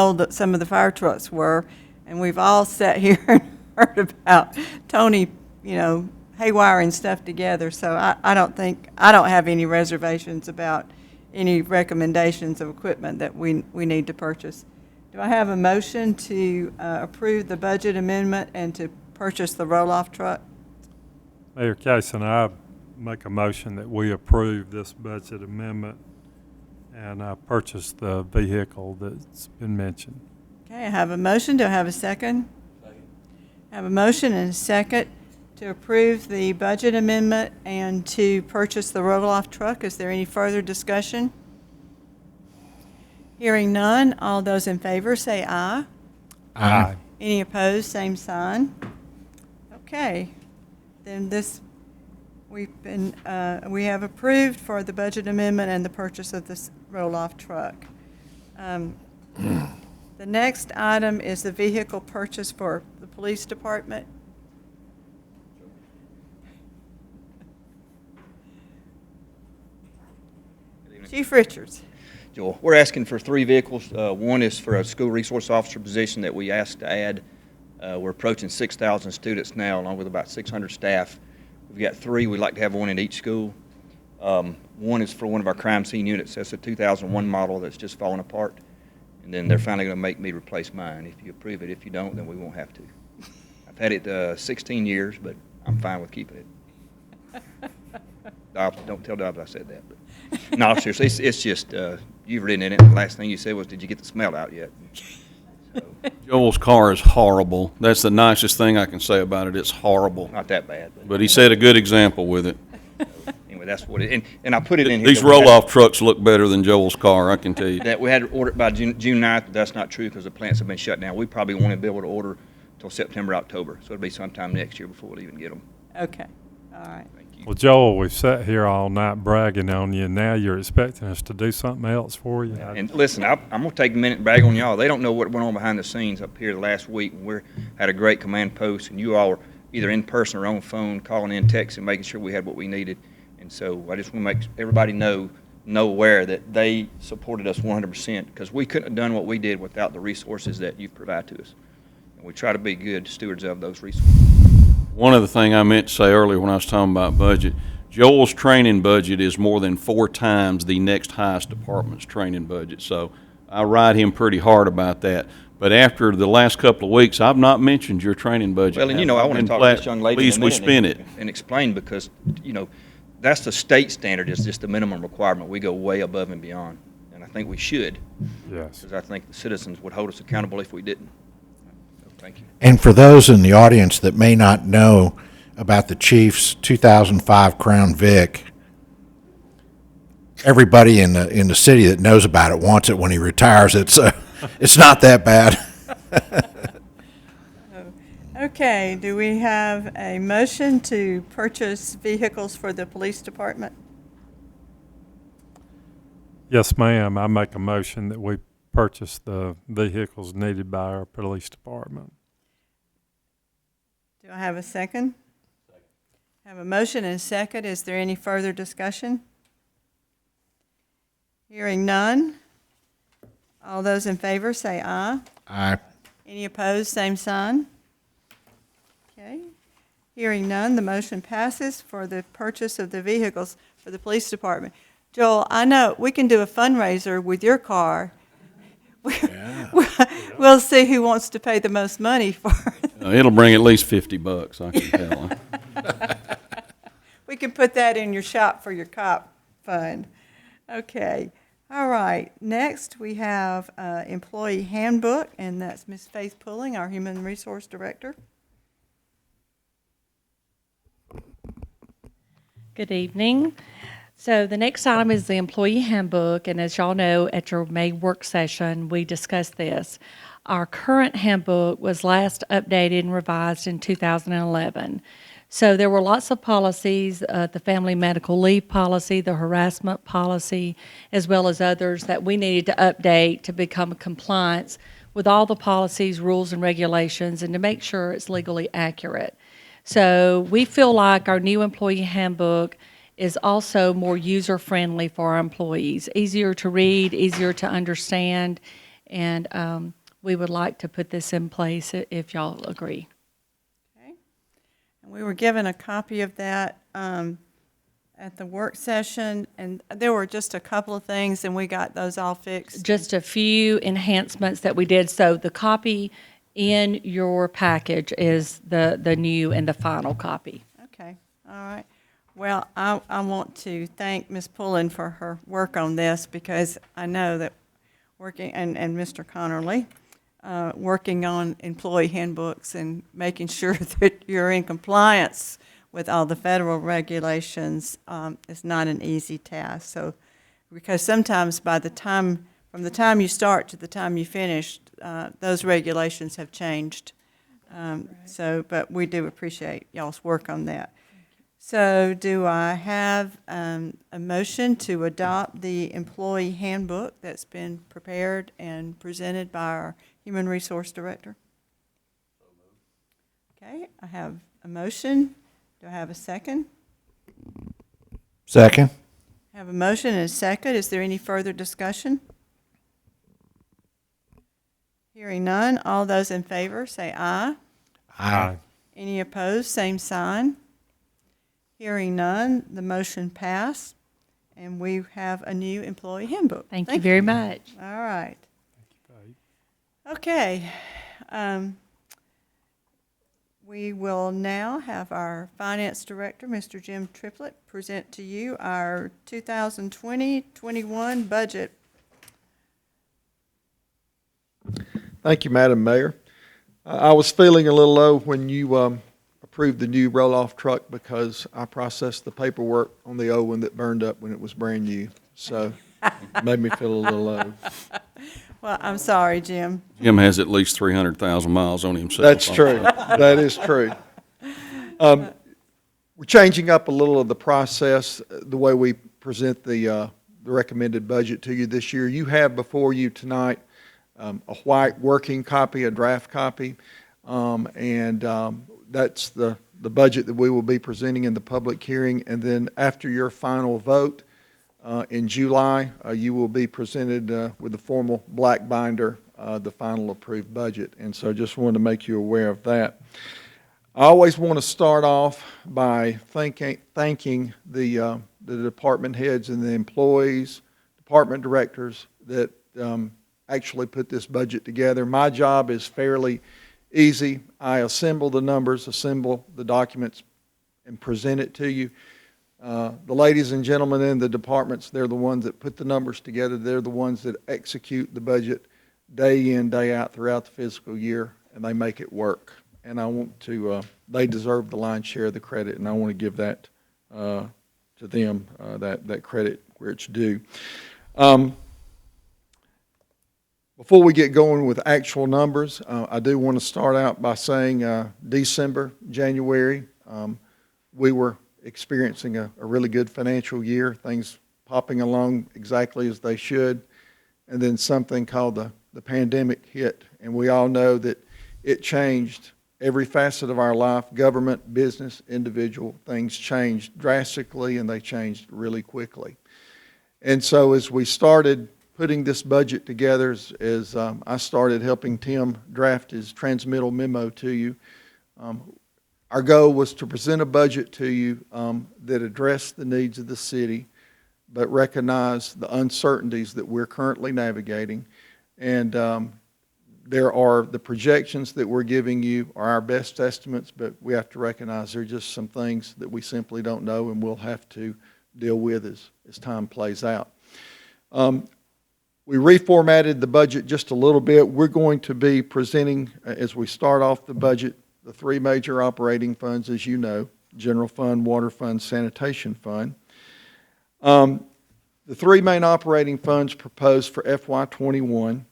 old some of the fire trucks were, And we've all sat here and heard about Tony, haywiring stuff together. So I don't have any reservations about any recommendations of equipment that we need to purchase. Do I have a motion to approve the budget amendment and to purchase the roll-off truck? Mayor Casey, I make a motion that we approve this budget amendment and purchase the vehicle that's been mentioned. Okay, I have a motion. Do I have a second? Second. I have a motion and a second to approve the budget amendment and to purchase the roll-off truck. Is there any further discussion? Hearing none, all those in favor say aye. Aye. Any opposed, same sign. Okay, then we have approved for the budget amendment and the purchase of this roll-off truck. The next item is the vehicle purchase for the police department. Chief Richards. Joel, we're asking for 3 vehicles. One is for a school resource officer position that we asked to add. We're approaching 6,000 students now, along with about 600 staff. We've got 3. We'd like to have one in each school. One is for one of our crime scene units. That's a 2001 model that's just falling apart. And then they're finally going to make me replace mine. If you approve it, if you don't, then we won't have to. I've had it 16 years, but I'm fine with keeping it. Don't tell Dobbs I said that. But no, seriously, it's just, you've ridden in it, and the last thing you said was, did you get the smell out yet? So, Joel's car is horrible. That's the nicest thing I can say about it. It's horrible. not that bad. But he set a good example with it. Anyway, that's what it, and I put it in here. These that we had- roll-off trucks look better than Joel's car, I can tell you. That we had to order it by June 9th, but that's not true because the plants have been shut down. We probably won't be able to order until September, October. So it'll be sometime next year before we'll even get them. Okay, all right. Well, Joel, we've sat here all night bragging on you, and now you're expecting us to do something else for you. And listen, I'm going to take a minute and brag on y'all. They don't know what went on behind the scenes up here the last week. We had a great command post, and you all were either in person or on phone, calling in, texting, making sure we had what we needed. And so I just want to make everybody know aware that they supported us 100% because we couldn't have done what we did without the resources that you provide to us. And we try to be good stewards of those resources. One other thing I meant to say earlier when I was talking about budget, Joel's training budget is more than 4 times the next highest department's training budget. So I ride him pretty hard about that. But after the last couple of weeks, I've not mentioned your training budget. Well, and I want to talk to this young lady Please, in a we minute spend it. and explain because, that's the state standard. It's just the minimum requirement. We go way above and beyond, and I think we should. Yes. Because I think the citizens would hold us accountable if we didn't. So, thank you. And for those in the audience that may not know about the Chief's 2005 Crown Vic, everybody in the city that knows about it wants it when he retires. It's not that bad. Okay, do we have a motion to purchase vehicles for the police department? Yes, ma'am. I make a motion that we purchase the vehicles needed by our police department. Do I have a second? Second. I have a motion and a second. Is there any further discussion? Hearing none. All those in favor say aye. Aye. Any opposed, same sign. Okay. Hearing none, the motion passes for the purchase of the vehicles for the police department. Joel, I know we can do a fundraiser with your car. Yeah. We'll see who wants to pay the most money for it. It'll bring at least $50, I can tell. We can put that in your shop for your cop fund. Okay. All right. Next, we have employee handbook, and that's Ms. Faith Pulling, our Human Resource Director. Good evening. So the next item is the employee handbook, and as y'all know, at your May work session, we discussed this. Our current handbook was last updated and revised in 2011. So there were lots of policies, the family medical leave policy, the harassment policy, as well as others that we needed to update to become compliance with all the policies, rules, and regulations, and to make sure it's legally accurate. So we feel like our new employee handbook is also more user-friendly for our employees, easier to read, easier to understand, and we would like to put this in place if y'all agree. And we were given a copy of that at the work session, and there were just a couple of things, and we got those all fixed. Just a few enhancements that we did. So the copy in your package is the new and the final copy. Okay, all right. Well, I want to thank Ms. Pullen for her work on this, because I know that working, and Mr. Connerly, working on employee handbooks and making sure that you're in compliance with all the federal regulations is not an easy task. So, because sometimes from the time you start to the time you finish, those regulations have changed. But we do appreciate y'all's work on that. So do I have a motion to adopt the employee handbook that's been prepared and presented by our Human Resource Director? Okay, I have a motion. Do I have a second? Second. I have a motion and a second. Is there any further discussion? Hearing none, all those in favor say aye. Aye. Any opposed, same sign. Hearing none, the motion passed, and we have a new employee handbook. Thank you very much. All right. Okay. We will now have our Finance Director, Mr. Jim Triplett, present to you our 2020-21 budget. Thank you, Madam Mayor. I was feeling a little low when you approved the new roll-off truck, because I processed the paperwork on the old one that burned up when it was brand new. So it made me feel a little low. Well, I'm sorry, Jim. Jim has at least 300,000 miles on himself. That's true. That is true. We're changing up a little of the process, the way we present the recommended budget to you this year. You have before you tonight a white working copy, a draft copy, and that's the budget that we will be presenting in the public hearing. And then after your final vote in July, you will be presented with the formal black binder, the final approved budget. And so I just wanted to make you aware of that. I always want to start off by thanking the department heads and the employees, department directors that actually put this budget together. My job is fairly easy. I assemble the numbers, assemble the documents, and present it to you. The ladies and gentlemen in the departments, they're the ones that put the numbers together. They're the ones that execute the budget day in, day out throughout the fiscal year, and they make it work. And I want to, they deserve the lion's share of the credit, and I want to give that to them, that credit where it's due. Before we get going with actual numbers, I do want to start out by saying December, January, we were experiencing a really good financial year, things popping along exactly as they should, and then something called the pandemic hit, and we all know that it changed every facet of our life, government, business, individual. Things changed drastically, and they changed really quickly. And so as we started putting this budget together, as I started helping Tim draft his transmittal memo to you, our goal was to present a budget to you that addressed the needs of the city, but recognize the uncertainties that we're currently navigating. And there are the projections that we're giving you are our best estimates, but we have to recognize there are just some things that we simply don't know, and we'll have to deal with as time plays out. We reformatted the budget just a little bit. We're going to be presenting, as we start off the budget, the three major operating funds, as you know: general fund, water fund, sanitation fund. The three main operating funds proposed for FY21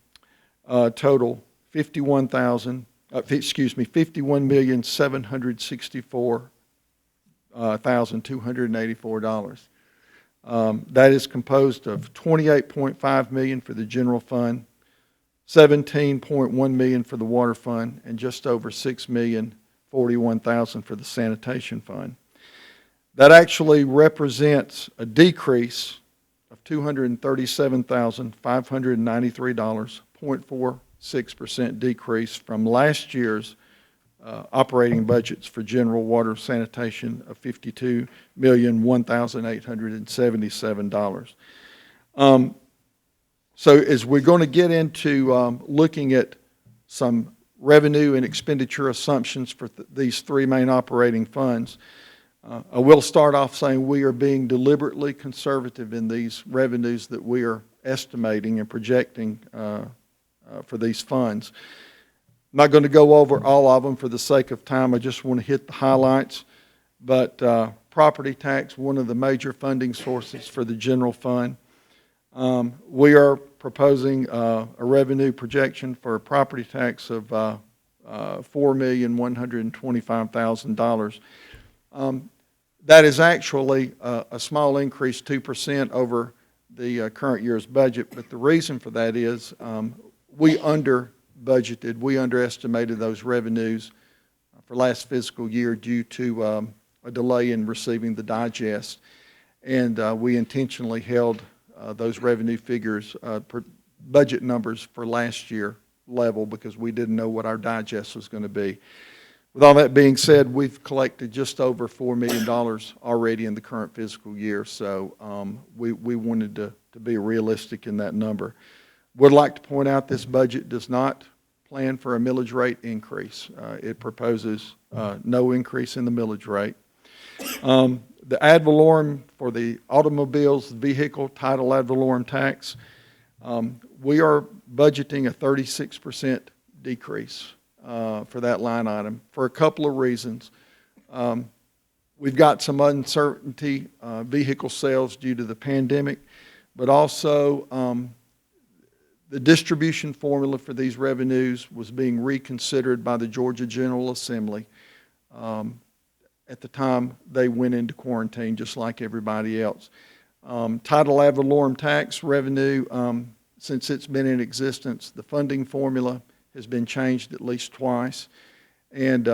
total $51,764,284. That is composed of $28.5 million for the general fund, $17.1 million for the water fund, and just over $6,041,000 for the sanitation fund. That actually represents a decrease of $237,593.46 36% decrease from last year's operating budgets for general water sanitation of $52,001,877. So as we're going to get into looking at some revenue and expenditure assumptions for these three main operating funds, I will start off saying we are being deliberately conservative in these revenues that we are estimating and projecting for these funds. I'm not going to go over all of them for the sake of time. I just want to hit the highlights. But property tax, one of the major funding sources for the general fund. We are proposing a revenue projection for a property tax of $4,125,000. That is actually a small increase, 2% over the current year's budget. But the reason for that is we underestimated those revenues for last fiscal year due to a delay in receiving the digest. And we intentionally held those revenue figures, budget numbers for last year level because we didn't know what our digest was going to be. With all that being said, we've collected just over $4 million already in the current fiscal year, so we wanted to be realistic in that number. Would like to point out this budget does not plan for a millage rate increase. It proposes no increase in the millage rate. The ad valorem for the automobiles, vehicle, title ad valorem tax, we are budgeting a 36% decrease for that line item for a couple of reasons. We've got some uncertainty, vehicle sales due to the pandemic, but also the distribution formula for these revenues was being reconsidered by the Georgia General Assembly. At the time they went into quarantine just like everybody else. Title ad valorem tax revenue, since it's been in existence, the funding formula has been changed at least twice. And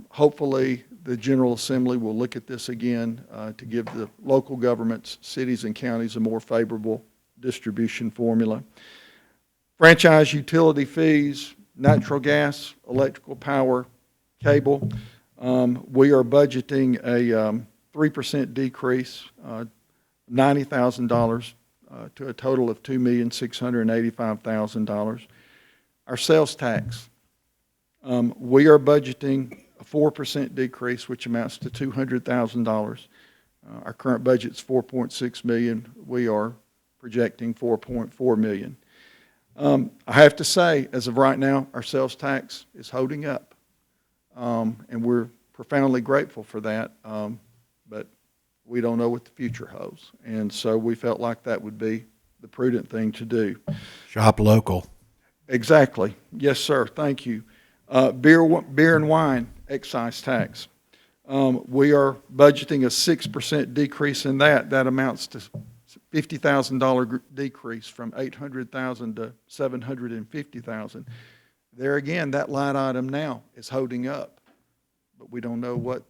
hopefully the General Assembly will look at this again to give the local governments, cities and counties a more favorable distribution formula. Franchise utility fees, natural gas, electrical power, cable. We are budgeting a 3% decrease, $90,000 to a total of $2,685,000. Our sales tax, we are budgeting a 4% decrease, which amounts to $200,000. Our current budget is $4.6 million. We are projecting $4.4 million. I have to say, as of right now, our sales tax is holding up. And we're profoundly grateful for that, but we don't know what the future holds. And so we felt like that would be the prudent thing to do. Shop local. Exactly. Yes, sir. Thank you. Beer and wine excise tax. We are budgeting a 6% decrease in that. That amounts to $50,000 decrease from $800,000 to $750,000. There again, that line item now is holding up, but we don't know what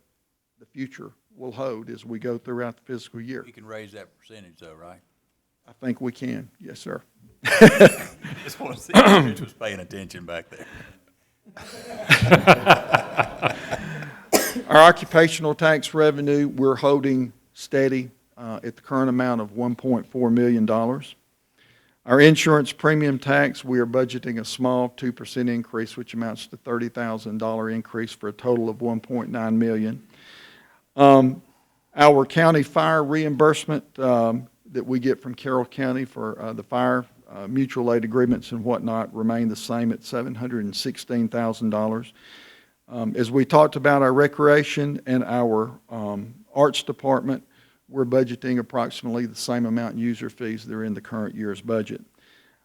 the future will hold as we go throughout the fiscal year. You can raise that percentage though, right? I think we can. Yes, sir. Just want to see who was paying attention back there. Our occupational tax revenue, we're holding steady at the current amount of $1.4 million. Our insurance premium tax, we are budgeting a small 2% increase, which amounts to $30,000 increase for a total of $1.9 million. Our county fire reimbursement that we get from Carroll County for the fire mutual aid agreements and whatnot remain the same at $716,000. As we talked about our recreation and our arts department, we're budgeting approximately the same amount in user fees that are in the current year's budget.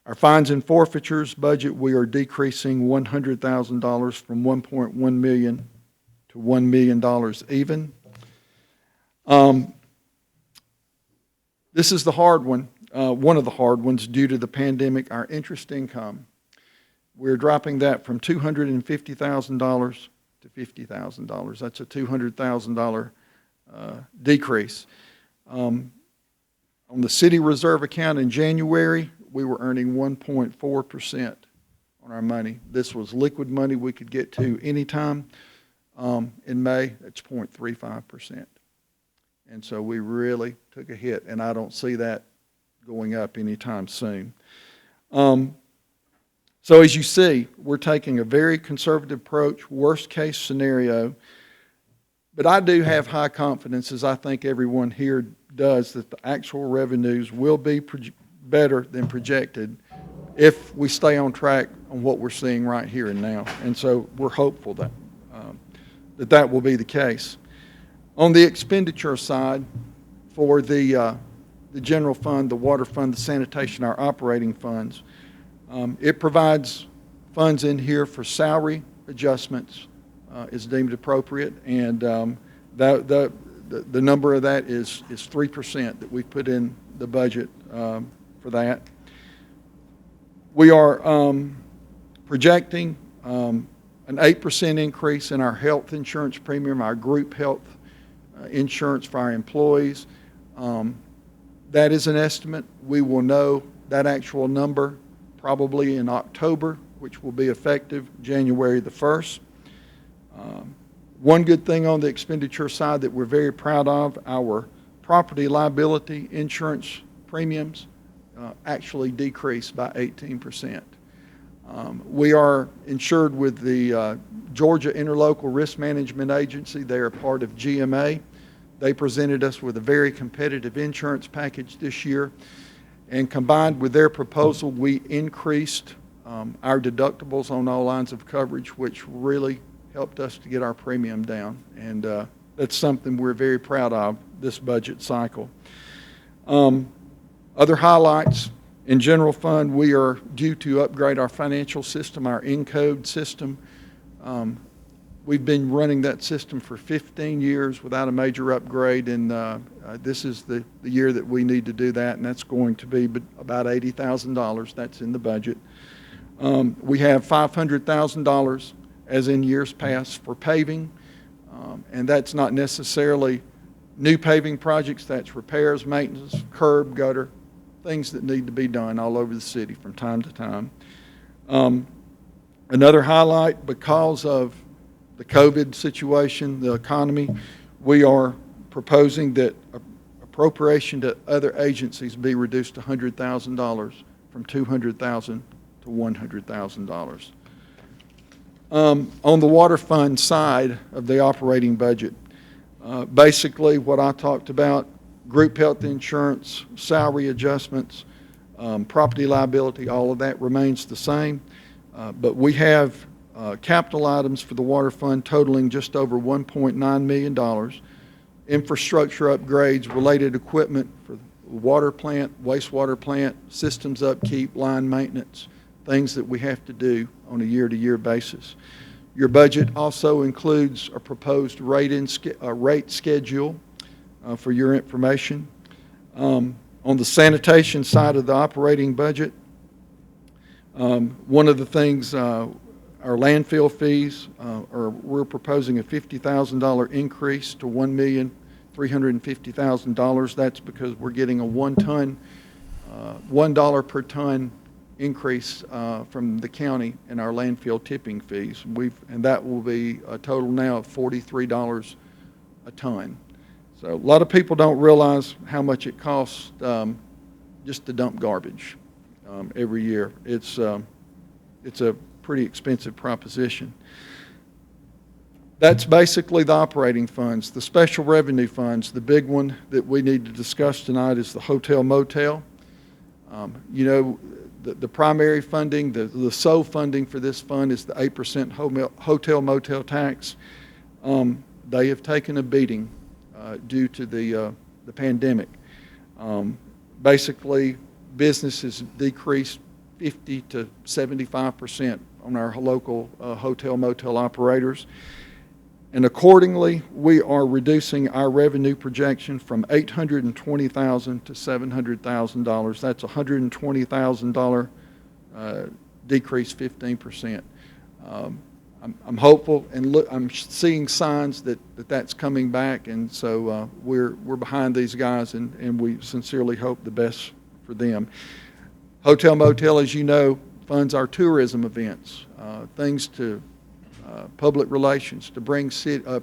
Our fines and forfeitures budget, we are decreasing $100,000 from $1.1 million to $1 million even. This is the hard one, one of the hard ones due to the pandemic, our interest income. We're dropping that from $250,000 to $50,000. That's a $200,000 decrease. On the city reserve account in January, we were earning 1.4% on our money. This was liquid money we could get to anytime. In May, it's 0.35%. And so we really took a hit, and I don't see that going up anytime soon. So as you see, we're taking a very conservative approach, worst case scenario, but I do have high confidence, as I think everyone here does, that the actual revenues will be better than projected if we stay on track on what we're seeing right here and now. And so we're hopeful that that will be the case. On the expenditure side, for the general fund, the water fund, the sanitation, our operating funds, it provides funds in here for salary adjustments is deemed appropriate, and the number of that is 3% that we put in the budget for that. We are projecting an 8% increase in our health insurance premium, our group health insurance for our employees. That is an estimate. We will know that actual number probably in October, which will be effective January the 1st. One good thing on the expenditure side that we're very proud of, our property liability insurance premiums actually decreased by 18%. We are insured with the Georgia Interlocal Risk Management Agency. They are part of GMA. They presented us with a very competitive insurance package this year. And combined with their proposal, we increased our deductibles on all lines of coverage, which really helped us to get our premium down. And that's something we're very proud of this budget cycle. Other highlights, in general fund, we are due to upgrade our financial system, our Encode system. We've been running that system for 15 years without a major upgrade, and this is the year that we need to do that, and that's going to be about $80,000. That's in the budget. We have $500,000, as in years past, for paving, and that's not necessarily new paving projects. That's repairs, maintenance, curb, gutter, things that need to be done all over the city from time to time. Another highlight, because of the COVID situation, the economy, we are proposing that appropriation to other agencies be reduced to $100,000 from $200,000 to $100,000. On the water fund side of the operating budget, basically what I talked about, group health insurance, salary adjustments, property liability, all of that remains the same. But we have capital items for the water fund totaling just over $1.9 million. Infrastructure upgrades, related equipment for the water plant, wastewater plant, systems upkeep, line maintenance, things that we have to do on a year-to-year basis. Your budget also includes a proposed rate schedule for your information. On the sanitation side of the operating budget, one of the things, our landfill fees, we're proposing a $50,000 increase to $1,350,000. That's because we're getting a $1 per ton increase from the county in our landfill tipping fees. And that will be a total now of $43 a ton. So a lot of people don't realize how much it costs just to dump garbage every year. It's a pretty expensive proposition. That's basically the operating funds. The special revenue funds, the big one that we need to discuss tonight is the hotel motel. You know, the primary funding, the sole funding for this fund is the 8% hotel motel tax. They have taken a beating due to the pandemic. Basically, business has decreased 50 to 75% on our local hotel motel operators. And accordingly, we are reducing our revenue projection from $820,000 to $700,000. That's a $120,000 decrease, 15%. I'm hopeful, and I'm seeing signs that that's coming back, and so we're behind these guys, and we sincerely hope the best for them. Hotel motel, as you know, funds our tourism events, things to public relations, to bring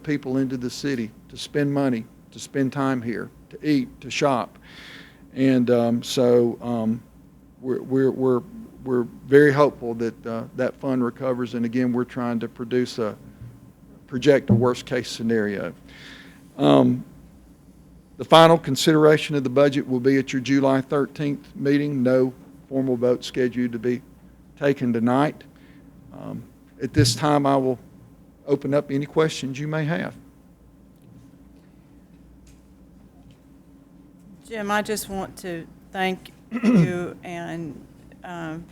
people into the city, to spend money, to spend time here, to eat, to shop. And we're very hopeful that that fund recovers. And again, we're trying to project a worst-case scenario. The final consideration of the budget will be at your July 13th meeting. No formal vote scheduled to be taken tonight. At this time, I will open up any questions you may have. Jim, I just want to thank you, and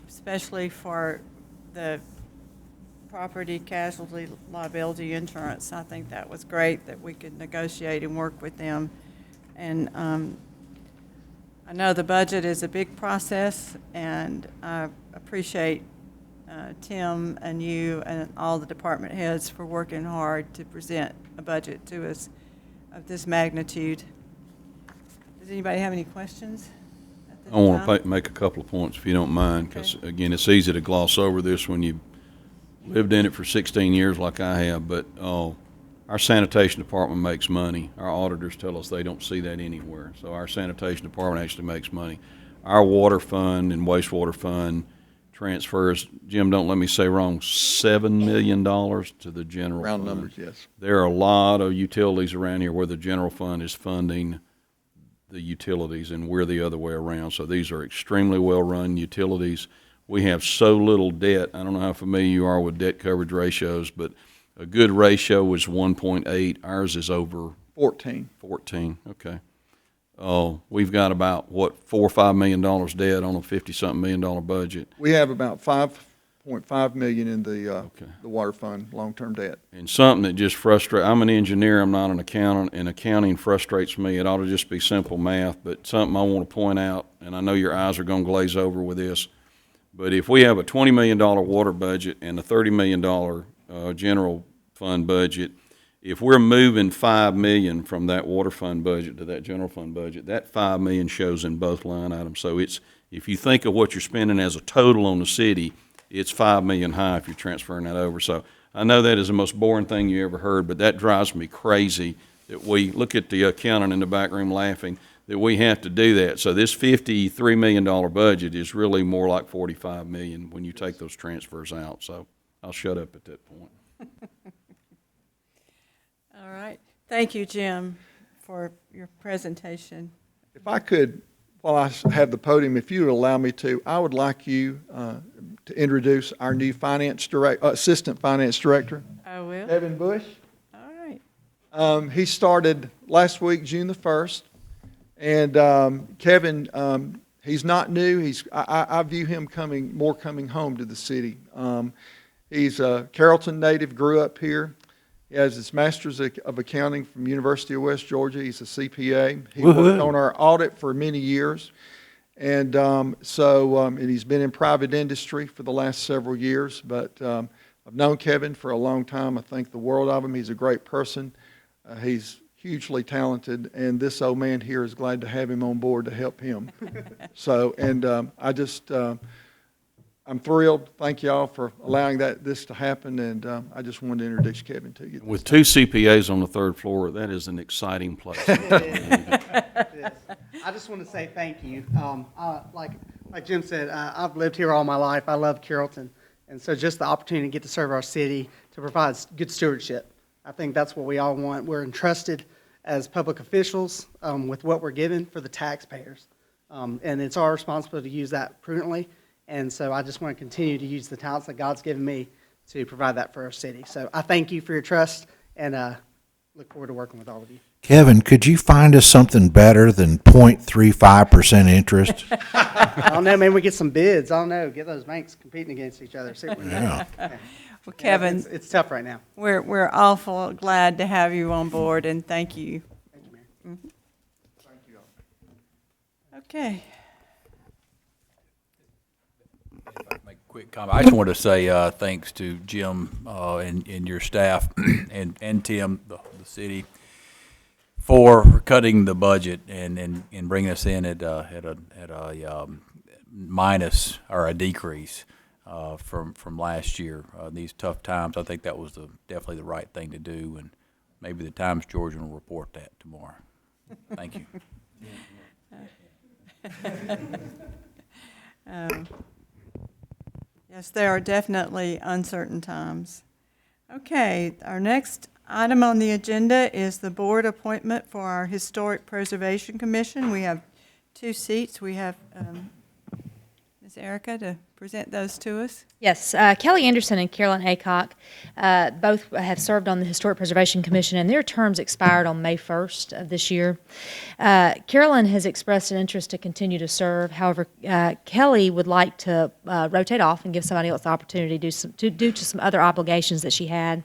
especially for the property casualty liability insurance. I think that was great that we could negotiate and work with them. And I know the budget is a big process, and I appreciate Tim and you and all the department heads for working hard to present a budget to us of this magnitude. Does anybody have any questions? I want to make a couple of points, if you don't mind, because, again, it's easy to gloss over this when you lived in it for 16 years like I have, but our sanitation department makes money. Our auditors tell us they don't see that anywhere. So our sanitation department actually makes money. Our water fund and wastewater fund transfers, Jim, don't let me say wrong, $7 million to the general fund. Round numbers, yes. There are a lot of utilities around here where the general fund is funding the utilities, and we're the other way around. So these are extremely well-run utilities. We have so little debt. I don't know how familiar you are with debt coverage ratios, but a good ratio is 1.8. Ours is over 14. 14, okay. We've got about, what, $4 or $5 million debt on a $50-something million budget. We have about $5.5 million in the water fund, long-term debt. And something that just frustrates, I'm an engineer, I'm not an accountant, and accounting frustrates me. It ought to just be simple math, but something I want to point out, and I know your eyes are going to glaze over with this, but if we have a $20 million water budget and a $30 million general fund budget, if we're moving $5 million from that water fund budget to that general fund budget, that $5 million shows in both line items. So it's, if you think of what you're spending as a total on the city, it's $5 million high if you're transferring that over. So I know that is the most boring thing you ever heard, but that drives me crazy that we look at the accountant in the back room laughing that we have to do that. So this $53 million budget is really more like $45 million when you take those transfers out. So I'll shut up at that point. All right. Thank you, Jim, for your presentation. If I could, while I have the podium, if you would allow me to, I would like you to introduce our new assistant finance director. I will. Kevin Bush. All right. He started last week, June the 1st. And Kevin, he's not new. I view him coming home to the city. He's a Carrollton native, grew up here. He has his master's of accounting from University of West Georgia. He's a CPA. He worked on our audit for many years. And and he's been in private industry for the last several years. But I've known Kevin for a long time. I think the world of him. He's a great person. He's hugely talented. And this old man here is glad to have him on board to help him. I'm thrilled. Thank you all for allowing this to happen, and I just wanted to introduce Kevin to you. With two CPAs on the third floor, that is an exciting place. It is. I just want to say thank you. Like Jim said, I've lived here all my life. I love Carrollton, and so just the opportunity to get to serve our city, to provide good stewardship. I think that's what we all want. We're entrusted as public officials with what we're given for the taxpayers, and it's our responsibility to use that prudently. And so I just want to continue to use the talents that God's given me to provide that for our city. So I thank you for your trust, and look forward to working with all of you. Kevin, could you find us something better than 0.35% interest? I don't know. Maybe we get some bids. I don't know. Get those banks competing against each other. See what we Yeah. Okay. Well, Kevin, Yeah, it's tough right now. We're awful glad to have you on board, and thank you. Thank you, Mayor. Mm-hmm. Thank you all. Okay. Make a quick comment. I just wanted to say thanks to Jim and your staff and Tim, the city, for cutting the budget and bringing us in at a minus or a decrease. from last year. These tough times, I think that was definitely the right thing to do, and maybe the Times-Georgian will report that tomorrow. Thank you. Yes, there are definitely uncertain times. Okay, our next item on the agenda is the board appointment for our Historic Preservation Commission. We have 2 seats. We have Ms. Erica to present those to us. Yes, Kelly Anderson and Carolyn Aycock both have served on the Historic Preservation Commission, and their terms expired on May 1st of this year. Carolyn has expressed an interest to continue to serve. However, Kelly would like to rotate off and give somebody else the opportunity due to some other obligations that she had.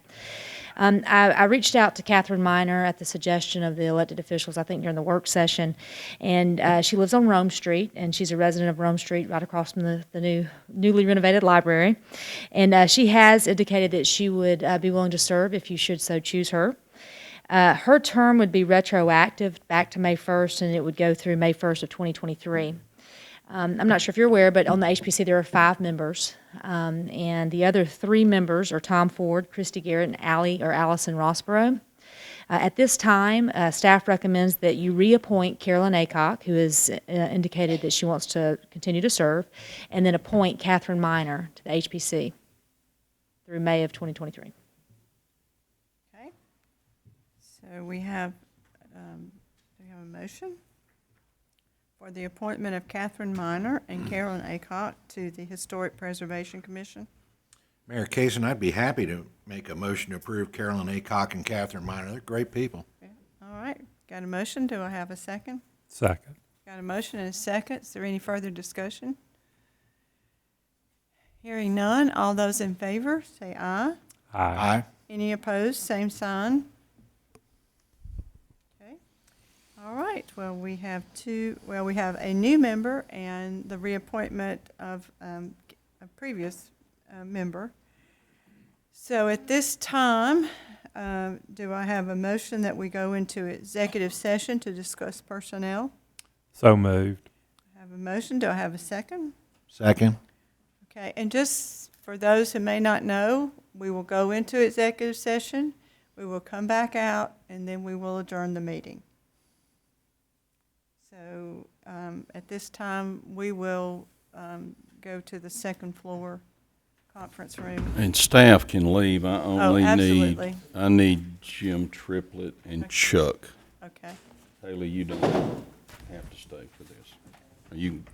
I reached out to Catherine Miner at the suggestion of the elected officials, I think during the work session, and she lives on Rome Street, and she's a resident of Rome Street right across from the newly renovated library. And she has indicated that she would be willing to serve if you should so choose her. Her term would be retroactive back to May 1st, and it would go through May 1st of 2023. I'm not sure if you're aware, but on the HPC there are 5 members, and the other 3 members are Tom Ford, Christy Garrett, and Allison Rossborough. At this time, staff recommends that you reappoint Carolyn Aycock, who has indicated that she wants to continue to serve, and then appoint Catherine Miner to the HPC through May of 2023. Okay. So we have a motion for the appointment of Catherine Miner and Carolyn Aycock to the Historic Preservation Commission. Mayor Kaysen, I'd be happy to make a motion to approve Carolyn Aycock and Catherine Miner. They're great people. Okay. All right, got a motion. Do I have a second? Second. Got a motion and a second. Is there any further discussion? Hearing none, all those in favor say aye. Aye. Any opposed, same sign. Okay. All right, well, we have a new member and the reappointment of a previous member. So at this time, do I have a motion that we go into executive session to discuss personnel? So moved. I have a motion. Do I have a second? Second. Okay, and just for those who may not know, we will go into executive session, we will come back out, and then we will adjourn the meeting. So at this time, we will go to the second floor conference room. And staff can leave. I only absolutely. need Jim Triplett and Chuck. Okay. Haley, you don't have to stay for this. You can